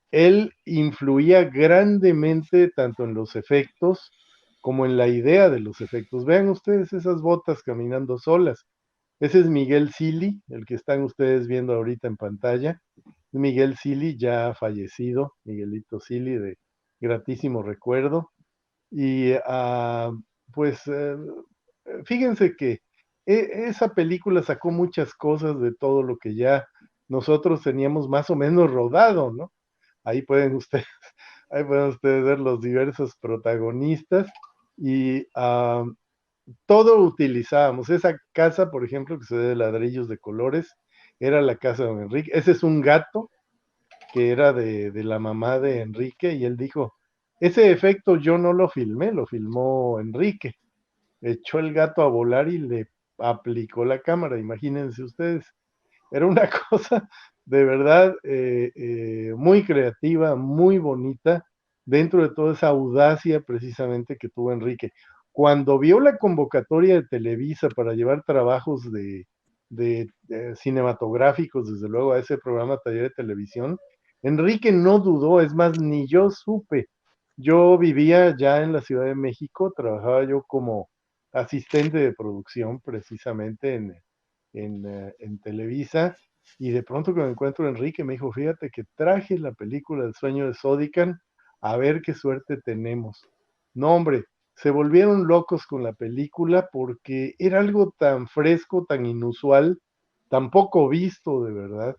él influía grandemente tanto en los efectos como en la idea de los efectos. Vean ustedes esas botas caminando solas. Ese es Miguel Sili, el que están ustedes viendo ahorita en pantalla. Miguel Sili, ya fallecido, Miguelito Sili, de gratísimo recuerdo. Y pues fíjense que esa película sacó muchas cosas de todo lo que ya nosotros teníamos más o menos rodado, ¿no? Ahí pueden ustedes, ahí pueden ustedes ver los diversos protagonistas y todo utilizábamos. Esa casa, por ejemplo, que se ve de ladrillos de colores, era la casa de don Enrique. Ese es un gato que era de la mamá de Enrique, y él dijo, ese efecto yo no lo filmé, lo filmó Enrique. Echó el gato a volar y le aplicó la cámara, imagínense ustedes. Era una cosa de verdad muy creativa, muy bonita, dentro de toda esa audacia precisamente que tuvo Enrique. Cuando vio la convocatoria de Televisa para llevar trabajos de cinematográficos, desde luego, a ese programa Taller de Televisión, Enrique no dudó, es más, ni yo supe. Yo vivía ya en la Ciudad de México, trabajaba yo como asistente de producción precisamente en Televisa, y de pronto que me encuentro a Enrique, me dijo, fíjate que traje la película El sueño de Sodican, a ver qué suerte tenemos. No, hombre, se volvieron locos con la película porque era algo tan fresco, tan inusual, tan poco visto de verdad,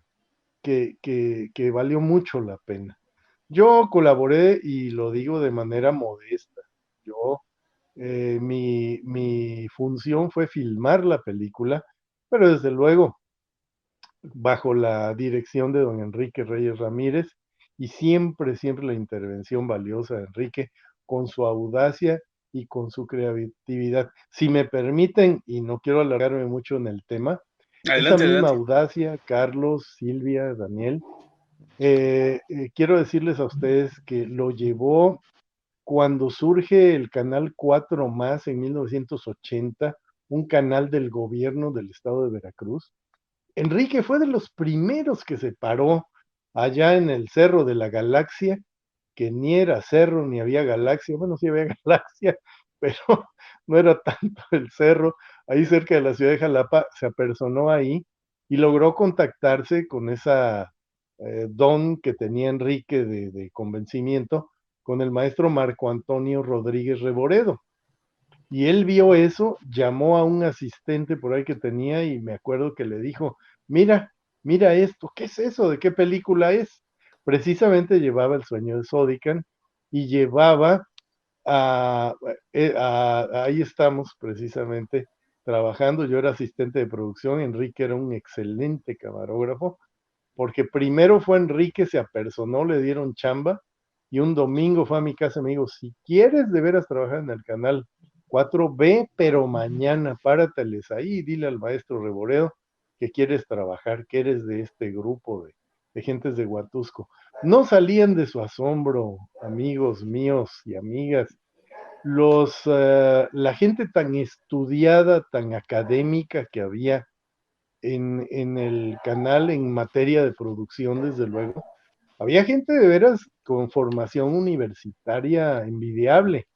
que valió mucho la pena. Yo colaboré, y lo digo de manera modesta. Yo, mi función fue filmar la película, pero desde luego bajo la dirección de don Enrique Reyes Ramírez, y siempre, siempre la intervención valiosa de Enrique, con su audacia y con su creatividad. Si me permiten, y no quiero alargarme mucho en el tema, esa
Adelante,
misma
adelante.
audacia, Carlos, Silvia, Daniel, quiero decirles a ustedes que lo llevó cuando surge el canal 4 más en 1980, un canal del gobierno del estado de Veracruz. Enrique fue de los primeros que se paró allá en el Cerro de la Galaxia, que ni era cerro ni había galaxia. Bueno, sí había galaxia, pero no era tanto el cerro. Ahí cerca de la ciudad de Jalapa se apersonó ahí y logró contactarse con esa don que tenía Enrique de convencimiento, con el maestro Marco Antonio Rodríguez Reboredo. Y él vio eso, llamó a un asistente por ahí que tenía, y me acuerdo que le dijo, mira, mira esto, ¿qué es eso? ¿De qué película es? Precisamente llevaba El sueño de Sodican, y llevaba ahí estamos precisamente trabajando. Yo era asistente de producción, Enrique era un excelente camarógrafo, porque primero fue Enrique, se apersonó, le dieron chamba, y un domingo fue a mi casa y me dijo, si quieres de veras trabajar en el canal 4B, pero mañana párateles ahí y dile al maestro Reboredo que quieres trabajar, que eres de este grupo de gentes de Huatusco. No salían de su asombro, amigos míos y amigas, la gente tan estudiada, tan académica que había en el canal en materia de producción, desde luego. Había gente de veras con formación universitaria envidiable.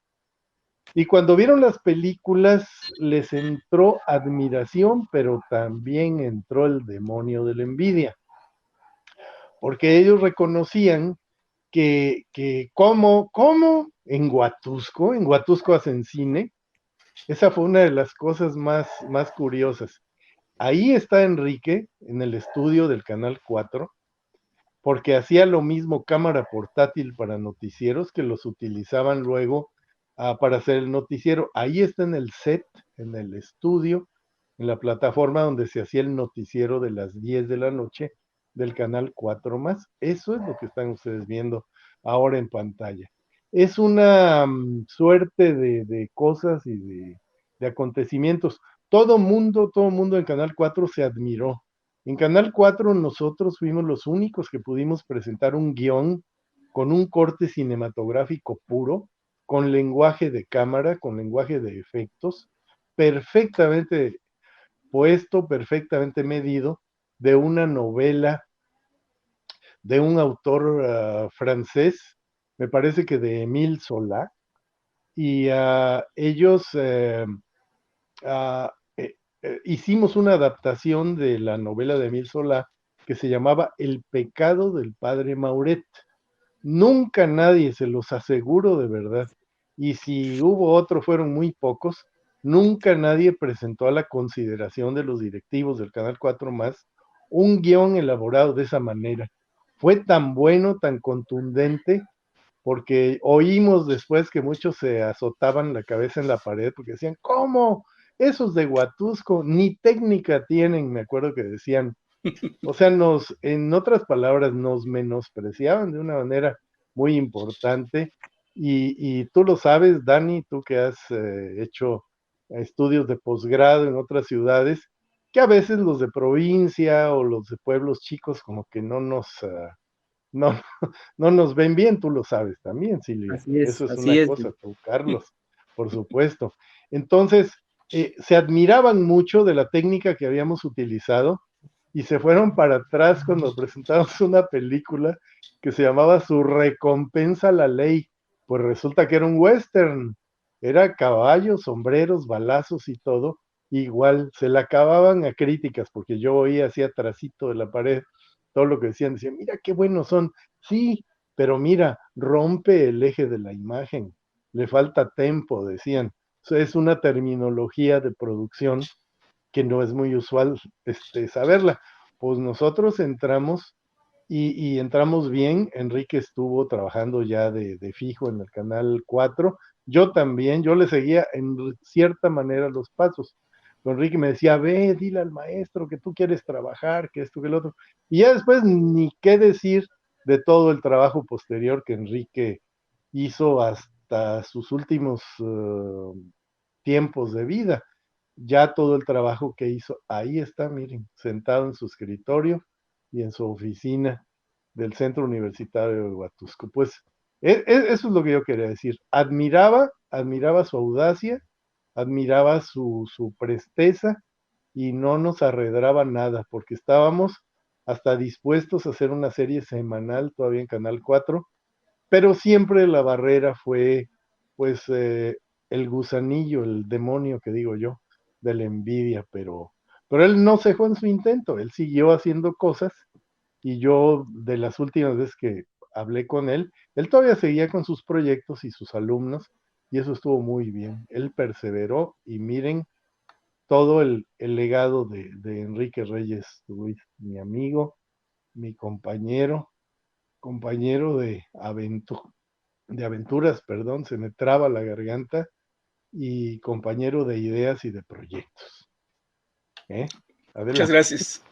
Y cuando vieron las películas les entró admiración, pero también entró el demonio de la envidia, porque ellos reconocían que ¿cómo? En Huatusco hacen cine. Esa fue una de las cosas más curiosas. Ahí está Enrique, en el estudio del Canal 4, porque hacía lo mismo cámara portátil para noticieros que los utilizaban luego para hacer el noticiero. Ahí está en el set, en el estudio, en la plataforma donde se hacía el noticiero de las 10 de la noche del Canal 4 más. Eso es lo que están ustedes viendo ahora en pantalla. Es una suerte de cosas y de acontecimientos. Todo mundo en Canal 4 se admiró. En Canal 4 nosotros fuimos los únicos que pudimos presentar un guión con un corte cinematográfico puro, con lenguaje de cámara, con lenguaje de efectos, perfectamente puesto, perfectamente medido, de una novela de un autor francés, me parece que de Émile Zola, y ellos hicimos una adaptación de la novela de Émile Zola que se llamaba El pecado del padre Mauret. Nunca nadie, se los aseguro de verdad, y si hubo otro fueron muy pocos, nunca nadie presentó a la consideración de los directivos del Canal 4 más un guión elaborado de esa manera. Fue tan bueno, tan contundente, porque oímos después que muchos se azotaban la cabeza en la pared porque decían, ¿cómo? Esos de Huatusco ni técnica tienen, me acuerdo que decían. O sea, en otras palabras, nos menospreciaban de una manera muy importante. Y tú lo sabes, Dani, tú que has hecho estudios de posgrado en otras ciudades, que a veces los de provincia o los de pueblos chicos como que no nos ven bien, tú lo sabes también, Silvia. Eso es una cosa, tú, Carlos, por supuesto. Entonces, se admiraban mucho de la técnica que habíamos utilizado y se fueron para atrás cuando presentamos una película que se llamaba Su recompensa la ley. Pues resulta que era un western, era caballos, sombreros, balazos y todo. Igual se la acababan a críticas, porque yo oía así atrasito de la pared todo lo que decían mira qué buenos son, sí, pero mira, rompe el eje de la imagen, le falta tempo, decían. Eso es una terminología de producción que no es muy usual saberla. Pues nosotros entramos y entramos bien. Enrique estuvo trabajando ya de fijo en el Canal 4. Yo también, yo le seguía en cierta manera los pasos. Enrique me decía, ve, dile al maestro que tú quieres trabajar, que esto, que el otro. Y ya después ni qué decir de todo el trabajo posterior que Enrique hizo hasta sus últimos tiempos de vida. Ya todo el trabajo que hizo, ahí está, miren, sentado en su escritorio y en su oficina del Centro Universitario de Huatusco. Pues eso es lo que yo quería decir. Admiraba su audacia, admiraba su presteza y no nos arredraba nada, porque estábamos hasta dispuestos a hacer una serie semanal todavía en Canal 4, pero siempre la barrera fue, pues, el gusanillo, el demonio que digo yo, de la envidia, pero él no cejó en su intento, él siguió haciendo cosas y yo de las últimas veces que hablé con él todavía seguía con sus proyectos y sus alumnos y eso estuvo muy bien, él perseveró y miren todo el legado de Enrique Reyes Ruiz, mi amigo, mi compañero de aventuras, perdón, se me traba la garganta, y compañero de ideas y de proyectos.
Muchas gracias,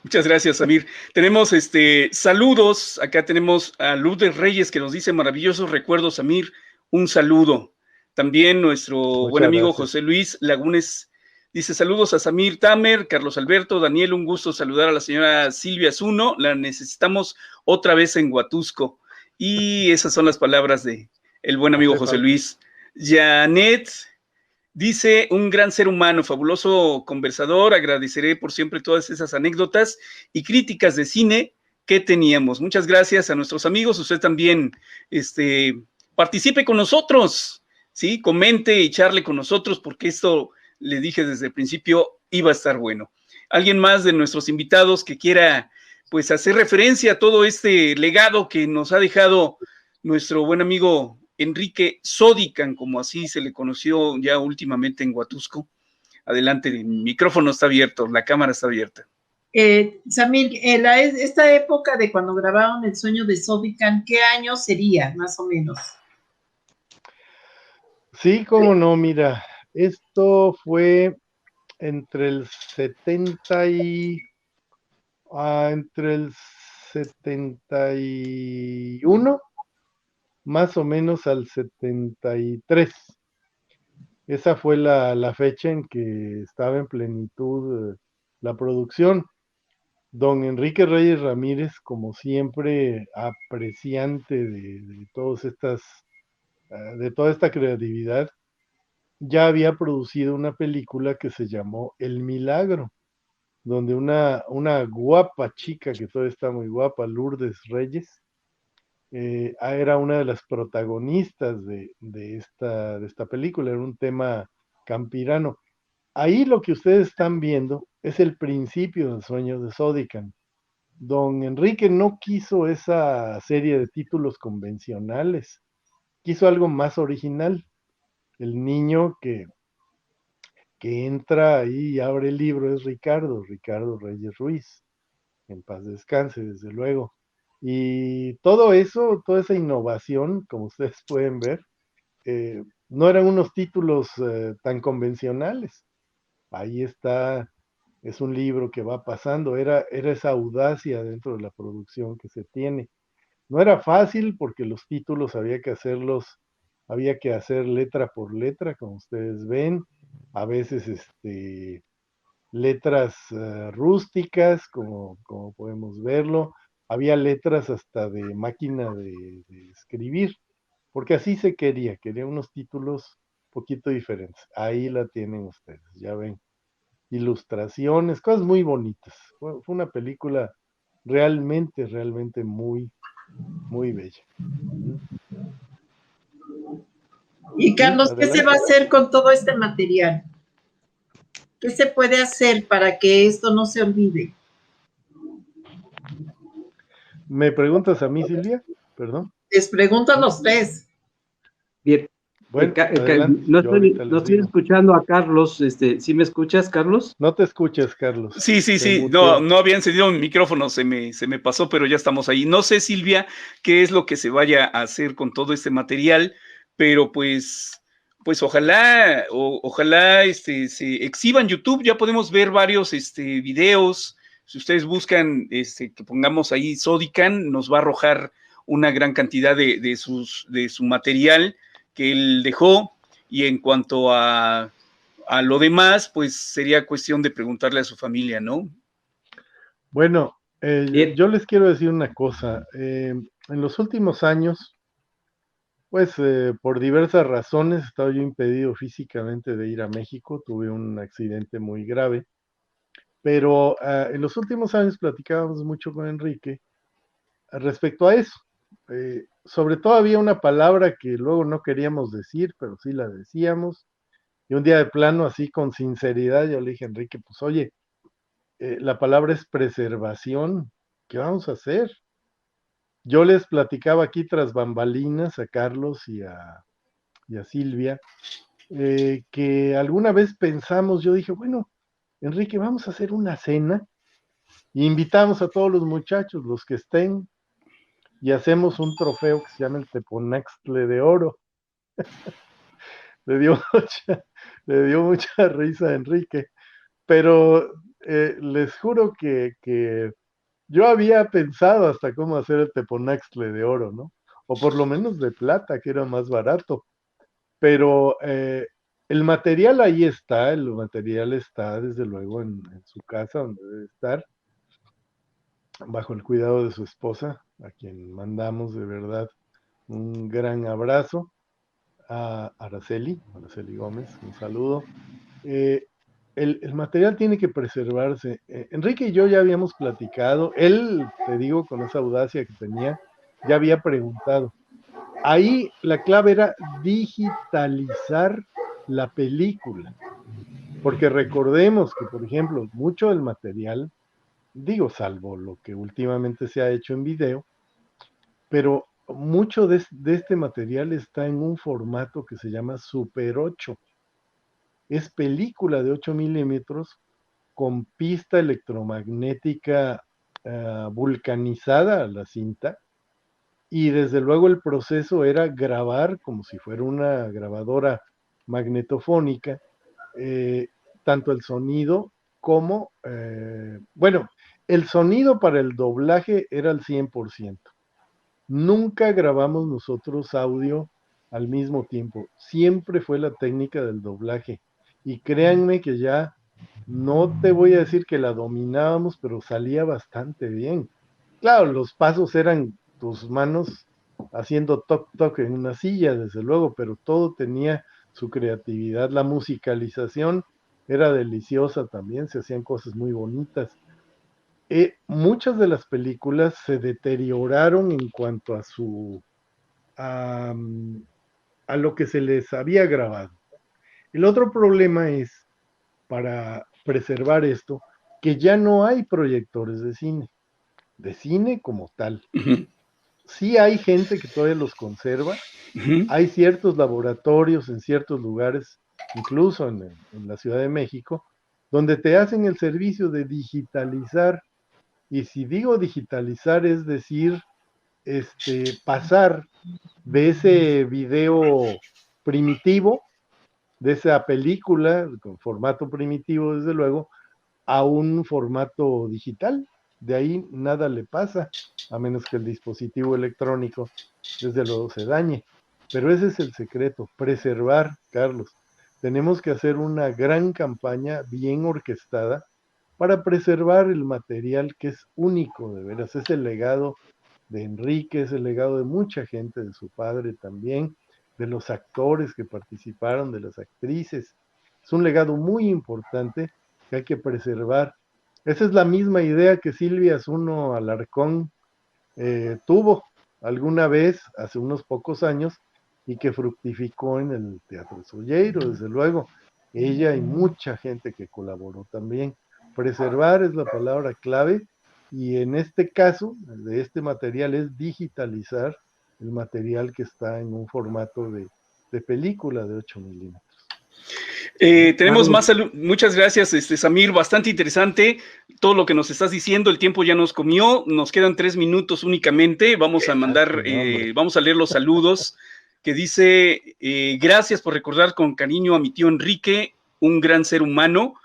Samir. Tenemos saludos, acá tenemos a Lourdes Reyes que nos dice maravillosos recuerdos, Samir, un saludo. También nuestro buen amigo José Luis Lagunes dice saludos a Samir Tamer, Carlos Alberto, Daniel, un gusto saludar a la señora Silvia Zuno, la necesitamos otra vez en Huatusco. Y esas son las palabras de el buen amigo José Luis. Janet dice, un gran ser humano, fabuloso conversador, agradeceré por siempre todas esas anécdotas y críticas de cine que teníamos. Muchas gracias a nuestros amigos, usted también participe con nosotros, ¿sí? Comente y charle con nosotros, porque esto, le dije desde el principio, iba a estar bueno. ¿Alguien más de nuestros invitados que quiera, pues, hacer referencia a todo este legado que nos ha dejado nuestro buen amigo Enrique Zódican, como así se le conoció ya últimamente en Huatusco? Adelante, el micrófono está abierto, la cámara está abierta.
Samir, esta época de cuando grabaron El sueño de Zódican, ¿qué año sería, más o menos?
Sí, cómo no, mira, esto fue entre el 70 y... entre el 71, más o menos al 73. Esa fue la fecha en que estaba en plenitud la producción. Don Enrique Reyes Ramírez, como siempre, apreciante de todas estas, de toda esta creatividad, ya había producido una película que se llamó El Milagro, donde una guapa chica, que todavía está muy guapa, Lourdes Reyes, era una de las protagonistas de esta película, era un tema campirano. Ahí lo que ustedes están viendo es el principio del sueño de Zódican. Don Enrique no quiso esa serie de títulos convencionales, quiso algo más original. El niño que entra ahí y abre el libro es Ricardo Reyes Ruiz, en paz descanse, desde luego. Y todo eso, toda esa innovación, como ustedes pueden ver, no eran unos títulos tan convencionales. Ahí está, es un libro que va pasando, era esa audacia dentro de la producción que se tiene. No era fácil porque los títulos había que hacer letra por letra, como ustedes ven, a veces letras rústicas, como podemos verlo, había letras hasta de máquina de escribir, porque así se quería unos títulos poquito diferentes. Ahí la tienen ustedes, ya ven. Ilustraciones, cosas muy bonitas. Fue una película realmente muy, muy bella.
Y Carlos,
Sí,
¿qué se va a hacer con todo este material? ¿Qué se puede hacer para que esto no se olvide?
¿Me preguntas a mí, Silvia? Perdón.
Les pregunto a los tres.
Bien.
Bueno, adelante.
No
yo
estoy escuchando a Carlos. ¿Sí me escuchas, Carlos?
No te escuchas, Carlos.
Sí. No había encendido mi micrófono, se me pasó, pero ya estamos ahí. No sé, Silvia, qué es lo que se vaya a hacer con todo este material, pero pues ojalá se exhiba en YouTube. Ya podemos ver varios videos. Si ustedes buscan que pongamos ahí Zódican, nos va a arrojar una gran cantidad de su material que él dejó. Y en cuanto a lo demás, pues sería cuestión de preguntarle a su familia, ¿no?
Bueno, yo les quiero decir una cosa. En los últimos años, pues por diversas razones, estaba yo impedido físicamente de ir a México. Tuve un accidente muy grave. Pero en los últimos años platicábamos mucho con Enrique respecto a eso. Sobre todo había una palabra que luego no queríamos decir, pero sí la decíamos. Y un día de plano, así con sinceridad, yo le dije a Enrique, pues oye, la palabra es preservación. ¿Qué vamos a hacer? Yo les platicaba aquí tras bambalinas a Carlos y a Silvia, que alguna vez pensamos, yo dije, bueno, Enrique, vamos a hacer una cena y invitamos a todos los muchachos, los que estén, y hacemos un trofeo que se llama el Teponaxtle de Oro. le dio mucha risa a Enrique, pero les juro que yo había pensado hasta cómo hacer el Teponaxtle de Oro, ¿no? O por lo menos de plata, que era más barato. Pero el material ahí está, el material está desde luego en su casa, donde debe estar, bajo el cuidado de su esposa, a quien mandamos de verdad un gran abrazo, a Araceli Gómez, un saludo. El material tiene que preservarse. Enrique y yo ya habíamos platicado, él, te digo, con esa audacia que tenía, ya había preguntado, ahí la clave era digitalizar la película, porque recordemos que, por ejemplo, mucho del material, digo, salvo lo que últimamente se ha hecho en video, pero mucho de este material está en un formato que se llama Super 8. Es película de 8 milímetros con pista electromagnética vulcanizada a la cinta, y desde luego el proceso era grabar como si fuera una grabadora magnetofónica, tanto el sonido como, bueno, el sonido para el doblaje era al 100%. Nunca grabamos nosotros audio al mismo tiempo, siempre fue la técnica del doblaje. Y créanme que ya no te voy a decir que la dominábamos, pero salía bastante bien. Claro, los pasos eran tus manos haciendo toc toc en una silla, desde luego, pero todo tenía su creatividad. La musicalización era deliciosa también, se hacían cosas muy bonitas. Muchas de las películas se deterioraron en cuanto a a lo que se les había grabado. El otro problema es, para preservar esto, que ya no hay proyectores de cine como tal.
Uh-huh.
Sí hay gente que todavía los conserva,
Uh-huh.
hay ciertos laboratorios en ciertos lugares, incluso en la Ciudad de México, donde te hacen el servicio de digitalizar. Y si digo digitalizar, es decir, pasar de ese video primitivo, de esa película, con formato primitivo, desde luego, a un formato digital. De ahí nada le pasa, a menos que el dispositivo electrónico, desde luego, se dañe. Pero ese es el secreto, preservar, Carlos. Tenemos que hacer una gran campaña bien orquestada para preservar el material que es único, de veras. Es el legado de Enrique, es el legado de mucha gente, de su padre también, de los actores que participaron, de las actrices. Es un legado muy importante que hay que preservar. Esa es la misma idea que Silvia Zuno Alarcón tuvo alguna vez, hace unos pocos años, y que fructificó en el Teatro Solleiro, desde luego. Ella y mucha gente que colaboró también. Preservar es la palabra clave, y en este caso, de este material, es digitalizar el material que está en un formato de película de 8 milímetros.
Tenemos más muchas gracias, Samir, bastante interesante todo lo que nos estás diciendo. El tiempo ya nos comió, nos quedan 3 minutos únicamente. Vamos a mandar, vamos a leer los saludos que dice: gracias por recordar con cariño a mi tío Enrique, un gran ser humano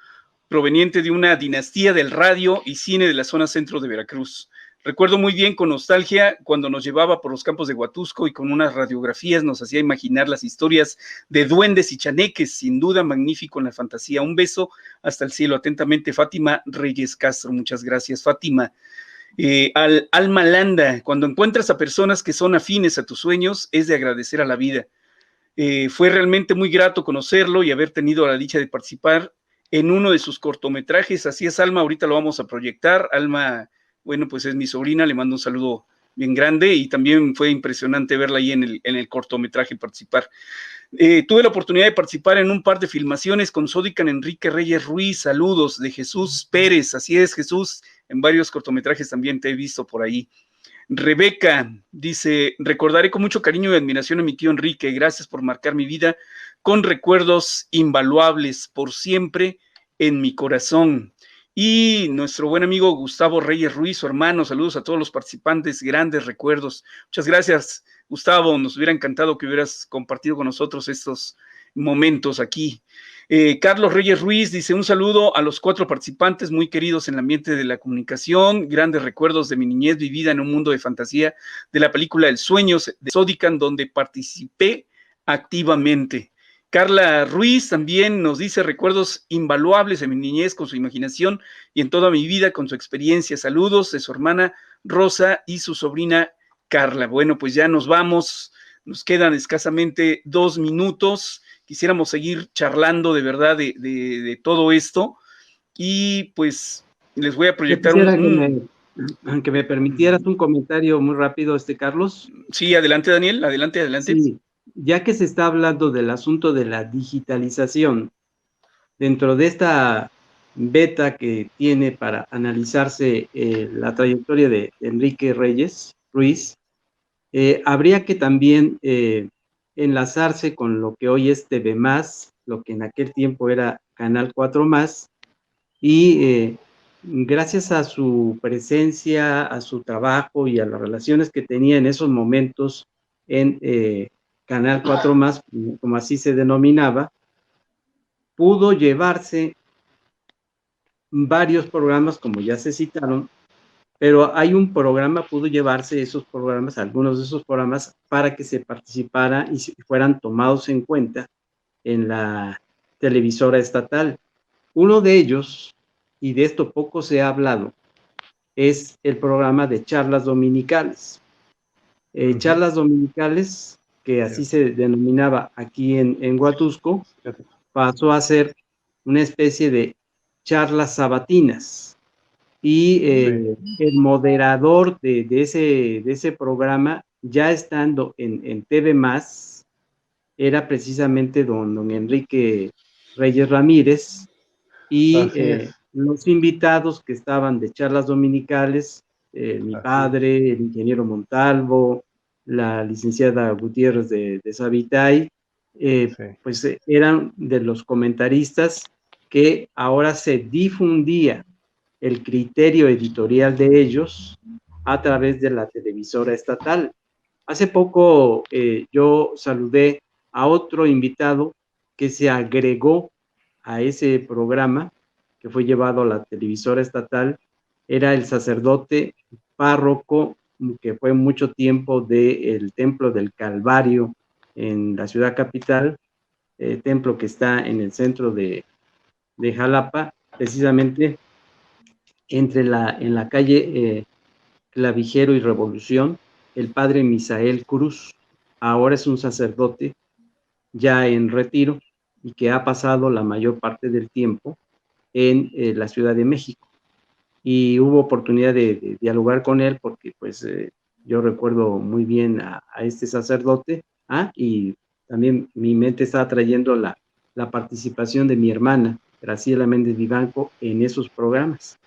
proveniente de una dinastía del radio y cine de la zona centro de Veracruz. Recuerdo muy bien con nostalgia cuando nos llevaba por los campos de Huatusco y con unas radiografías nos hacía imaginar las historias de duendes y chaneques, sin duda magnífico en la fantasía. Un beso hasta el cielo. Atentamente, Fátima Reyes Castro. Muchas gracias, Fátima. Al Alma Landa, cuando encuentras a personas que son afines a tus sueños, es de agradecer a la vida. Fue realmente muy grato conocerlo y haber tenido la dicha de participar en uno de sus cortometrajes. Así es, Alma, ahorita lo vamos a proyectar. Alma, bueno, pues es mi sobrina, le mando un saludo bien grande y también fue impresionante verla ahí en el cortometraje participar. Tuve la oportunidad de participar en un par de filmaciones con Sodican Enrique Reyes Ruiz. Saludos de Jesús Pérez. Así es, Jesús, en varios cortometrajes también te he visto por ahí. Rebeca dice: recordaré con mucho cariño y admiración a mi tío Enrique. Gracias por marcar mi vida con recuerdos invaluables por siempre en mi corazón. Y nuestro buen amigo Gustavo Reyes Ruiz, su hermano, saludos a todos los participantes, grandes recuerdos. Muchas gracias, Gustavo, nos hubiera encantado que hubieras compartido con nosotros estos momentos aquí. Carlos Reyes Ruiz dice: un saludo a los 4 participantes muy queridos en el ambiente de la comunicación, grandes recuerdos de mi niñez vivida en un mundo de fantasía de la película El Sueño de Sodican, donde participé activamente. Carla Ruiz también nos dice: recuerdos invaluables de mi niñez con su imaginación y en toda mi vida con su experiencia. Saludos de su hermana Rosa y su sobrina Carla. Bueno, pues ya nos vamos, nos quedan escasamente 2 minutos. Quisiéramos seguir charlando de verdad de todo esto y pues les voy a proyectar
que me permitieras un comentario muy rápido, Carlos.
Sí, adelante, Daniel, adelante, adelante.
Sí, ya que se está hablando del asunto de la digitalización, dentro de esta beta que tiene para analizarse la trayectoria de Enrique Ruiz, habría que también enlazarse con lo que hoy es TV+, lo que en aquel tiempo era Canal 4+, y gracias a su presencia, a su trabajo y a las relaciones que tenía en esos momentos en Canal 4+, como así se denominaba, pudo llevarse varios programas, como ya se citaron, pero hay un programa, pudo llevarse esos programas, algunos de esos programas, para que se participara y fueran tomados en cuenta en la televisora estatal. Uno de ellos, y de esto poco se ha hablado, es el programa de charlas dominicales. Charlas dominicales, que así se denominaba aquí en Huatusco, pasó a ser una especie de charlas sabatinas. Y el moderador de ese programa, ya estando en TV+, era precisamente don Enrique Reyes Ramírez, y los invitados que estaban de charlas dominicales, mi padre, el ingeniero Montalvo, la licenciada Gutiérrez de Sabitay, pues eran de los comentaristas que ahora se difundía el criterio editorial de ellos a través de la televisora estatal. Hace poco yo saludé a otro invitado que se agregó a ese programa que fue llevado a la televisora estatal. Era el sacerdote párroco que fue mucho tiempo del Templo del Calvario en la ciudad capital, templo que está en el centro de Jalapa, precisamente en la calle Clavijero y Revolución. El padre Misael Cruz ahora es un sacerdote ya en retiro y que ha pasado la mayor parte del tiempo en la Ciudad de México. Y hubo oportunidad de dialogar con él porque pues yo recuerdo muy bien a este sacerdote, y también mi mente estaba trayendo la participación de mi hermana, Graciela Méndez Vivanco, en esos programas,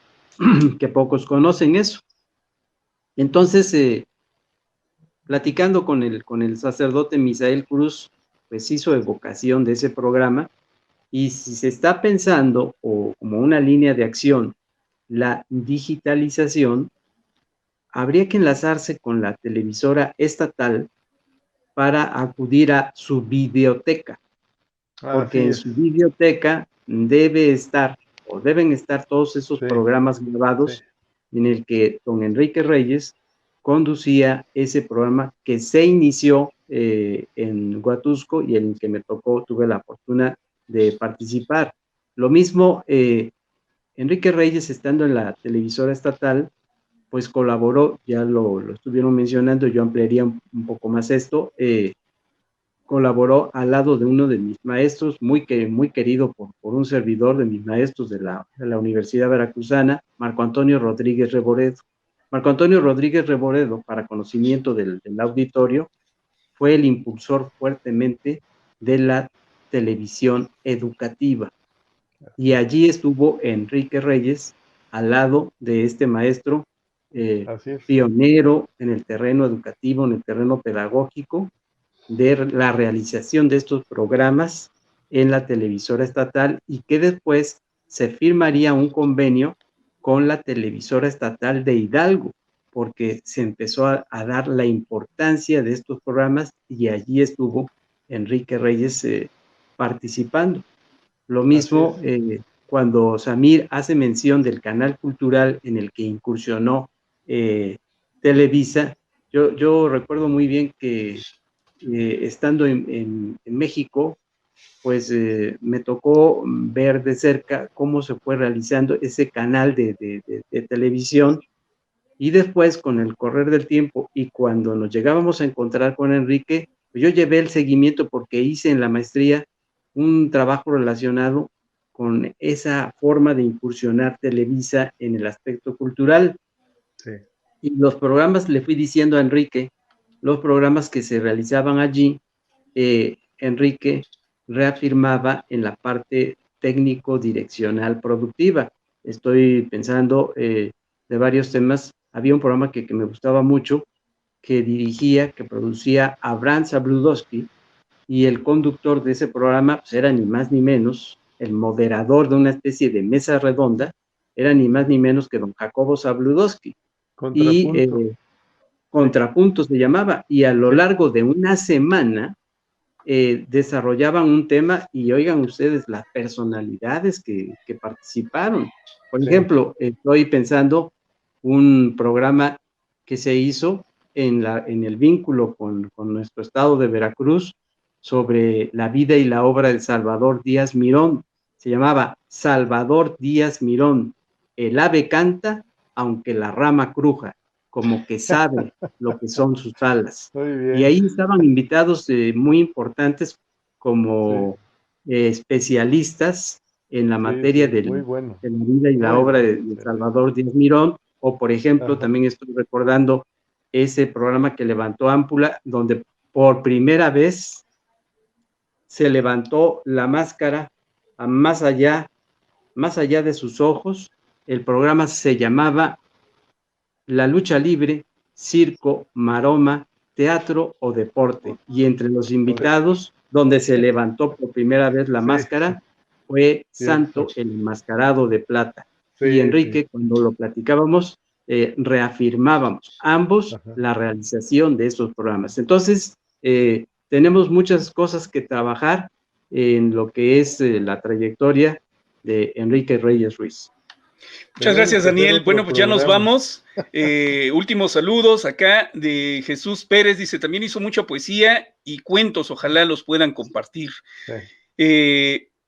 que pocos conocen eso. Entonces, platicando con el sacerdote Misael Cruz, pues hizo evocación de ese programa, y si se está pensando, o como una línea de acción, la digitalización, habría que enlazarse con la televisora estatal para acudir a su videoteca, porque en su videoteca deben estar todos esos programas grabados en el que don Enrique Reyes conducía ese programa que se inició en Huatusco y en el que tuve la fortuna de participar. Lo mismo, Enrique Reyes, estando en la televisora estatal, pues colaboró, ya lo estuvieron mencionando, yo ampliaría un poco más esto, colaboró al lado de uno de mis maestros, muy querido por un servidor de mis maestros de la Universidad Veracruzana, Marco Antonio Rodríguez Reboredo. Marco Antonio Rodríguez Reboredo, para conocimiento del auditorio, fue el impulsor fuertemente de la televisión educativa. Y allí estuvo Enrique Reyes al lado de este maestro pionero en el terreno educativo, en el terreno pedagógico, de la realización de estos programas en la televisora estatal, y que después se firmaría un convenio con la televisora estatal de Hidalgo, porque se empezó a dar la importancia de estos programas, y allí estuvo Enrique Reyes participando. Lo mismo cuando Samir hace mención del canal cultural en el que incursionó Televisa, yo recuerdo muy bien que estando en México, pues me tocó ver de cerca cómo se fue realizando ese canal de televisión, y después, con el correr del tiempo y cuando nos llegábamos a encontrar con Enrique, pues yo llevé el seguimiento porque hice en la maestría un trabajo relacionado con esa forma de incursionar Televisa en el aspecto cultural. Y los programas, le fui diciendo a Enrique, los programas que se realizaban allí, Enrique reafirmaba en la parte técnico-direccional productiva. Estoy pensando de varios temas. Había un programa que me gustaba mucho, que dirigía, que producía Abraham Zabludowski, y el conductor de ese programa pues, era ni más ni menos, el moderador de una especie de mesa redonda, era ni más ni menos que don Jacobo Zabludowski.
Contrapunto.
Y Contrapunto se llamaba, y a lo largo de una semana desarrollaban un tema, y oigan ustedes las personalidades que participaron. Por ejemplo, estoy pensando un programa que se hizo en el vínculo con nuestro estado de Veracruz sobre la vida y la obra de Salvador Díaz Mirón. Se llamaba Salvador Díaz Mirón, el ave canta aunque la rama cruja, como que sabe lo que son sus alas.
Muy bien.
Y ahí estaban invitados muy importantes como especialistas en la materia de la vida y la obra de Salvador Díaz Mirón, o por ejemplo, también estoy recordando ese programa que levantó Ámpula, donde por primera vez se levantó la máscara más allá de sus ojos. El programa se llamaba La lucha libre, circo, maroma, teatro o deporte. Y entre los invitados, donde se levantó por primera vez la máscara, fue Santo el Enmascarado de Plata. Y Enrique, cuando lo platicábamos, reafirmábamos ambos la realización de esos programas. Entonces, tenemos muchas cosas que trabajar en lo que es la trayectoria de Enrique Reyes Ruiz.
Muchas gracias, Daniel. Bueno, pues ya nos vamos. Últimos saludos acá de Jesús Pérez. Dice, también hizo mucha poesía y cuentos. Ojalá los puedan compartir.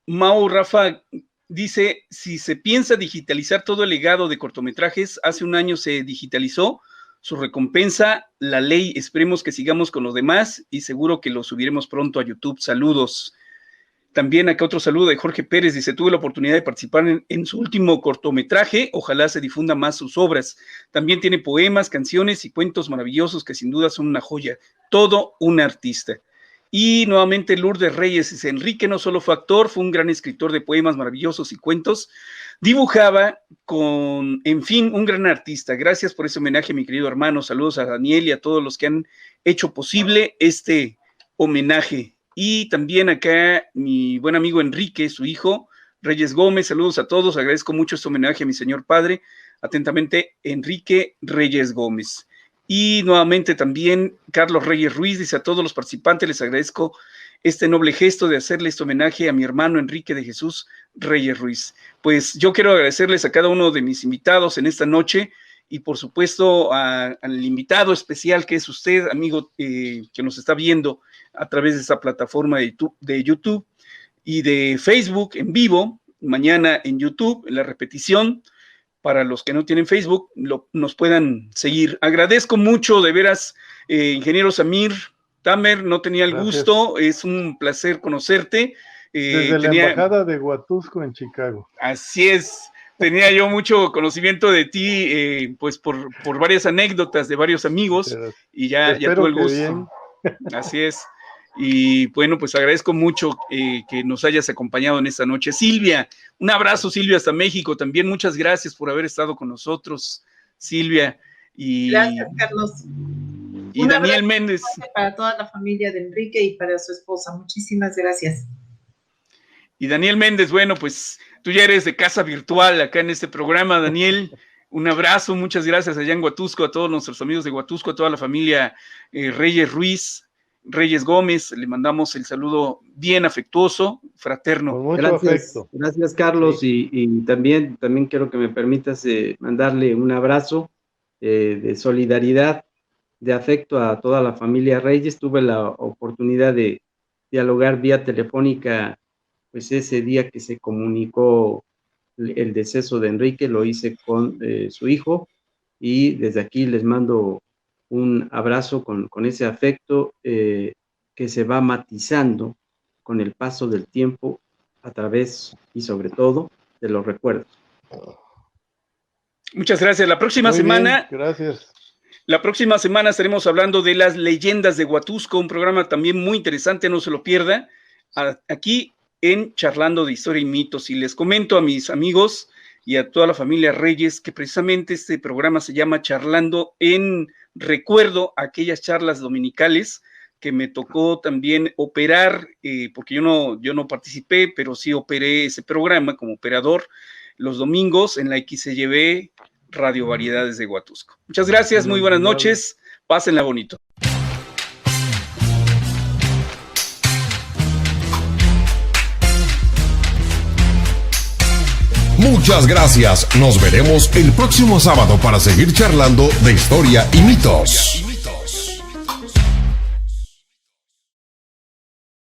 Mau Rafa dice, si se piensa digitalizar todo el legado de cortometrajes, hace un año se digitalizó. Su recompensa, la ley. Esperemos que sigamos con los demás y seguro que lo subiremos pronto a YouTube. Saludos. También acá otro saludo de Jorge Pérez, dice, tuve la oportunidad de participar en su último cortometraje, ojalá se difunda más sus obras. También tiene poemas, canciones y cuentos maravillosos que sin duda son una joya, todo un artista. Y nuevamente Lourdes Reyes dice, Enrique no solo fue actor, fue un gran escritor de poemas maravillosos y cuentos, dibujaba en fin, un gran artista. Gracias por ese homenaje, mi querido hermano, saludos a Daniel y a todos los que han hecho posible este homenaje. Y también acá mi buen amigo Enrique, su hijo, Reyes Gómez, saludos a todos, agradezco mucho este homenaje a mi señor padre, atentamente Enrique Reyes Gómez. Y nuevamente también Carlos Reyes Ruiz dice, a todos los participantes les agradezco este noble gesto de hacerle este homenaje a mi hermano Enrique de Jesús Reyes Ruiz. Pues yo quiero agradecerles a cada uno de mis invitados en esta noche, y por supuesto al invitado especial que es usted, amigo, que nos está viendo a través de esta plataforma de YouTube y de Facebook en vivo, mañana en YouTube, en la repetición, para los que no tienen Facebook, nos puedan seguir. Agradezco mucho, de veras, ingeniero Samir Tamer, no tenía el gusto, es un placer conocerte.
Desde la embajada de Huatusco en Chicago.
Así es. Tenía yo mucho conocimiento de ti, pues por varias anécdotas de varios amigos, y ya tuve el gusto. Así es. Y bueno, pues agradezco mucho que nos hayas acompañado en esta noche. Silvia, un abrazo, Silvia, hasta México. También muchas gracias por haber estado con nosotros, Silvia.
Gracias, Carlos.
Y Daniel Méndez.
Para toda la familia de Enrique y para su esposa. Muchísimas gracias.
Y Daniel Méndez, bueno, pues tú ya eres de casa virtual acá en este programa, Daniel. Un abrazo, muchas gracias allá en Huatusco, a todos nuestros amigos de Huatusco, a toda la familia Reyes Ruiz, Reyes Gómez, le mandamos el saludo bien afectuoso, fraterno.
Con mucho afecto.
Gracias, Carlos, sí. y también quiero que me permitas mandarle un abrazo de solidaridad, de afecto a toda la familia Reyes. Tuve la oportunidad de dialogar vía telefónica, pues ese día que se comunicó el deceso de Enrique, lo hice con su hijo, y desde aquí les mando un abrazo con ese afecto que se va matizando con el paso del tiempo a través y sobre todo de los recuerdos.
Muchas gracias. La próxima semana.
Gracias.
La próxima semana estaremos hablando de las leyendas de Huatusco, un programa también muy interesante, no se lo pierda, aquí en Charlando de Historia y Mitos. Y les comento a mis amigos y a toda la familia Reyes que precisamente este programa se llama Charlando en recuerdo a aquellas charlas dominicales que me tocó también operar, porque yo no participé, pero sí operé ese programa como operador los domingos en la XCYB Radio Variedades de Huatusco. Muchas gracias, muy buenas noches, pásenla bonito.
Muchas gracias, nos veremos el próximo sábado para seguir charlando de historia y mitos.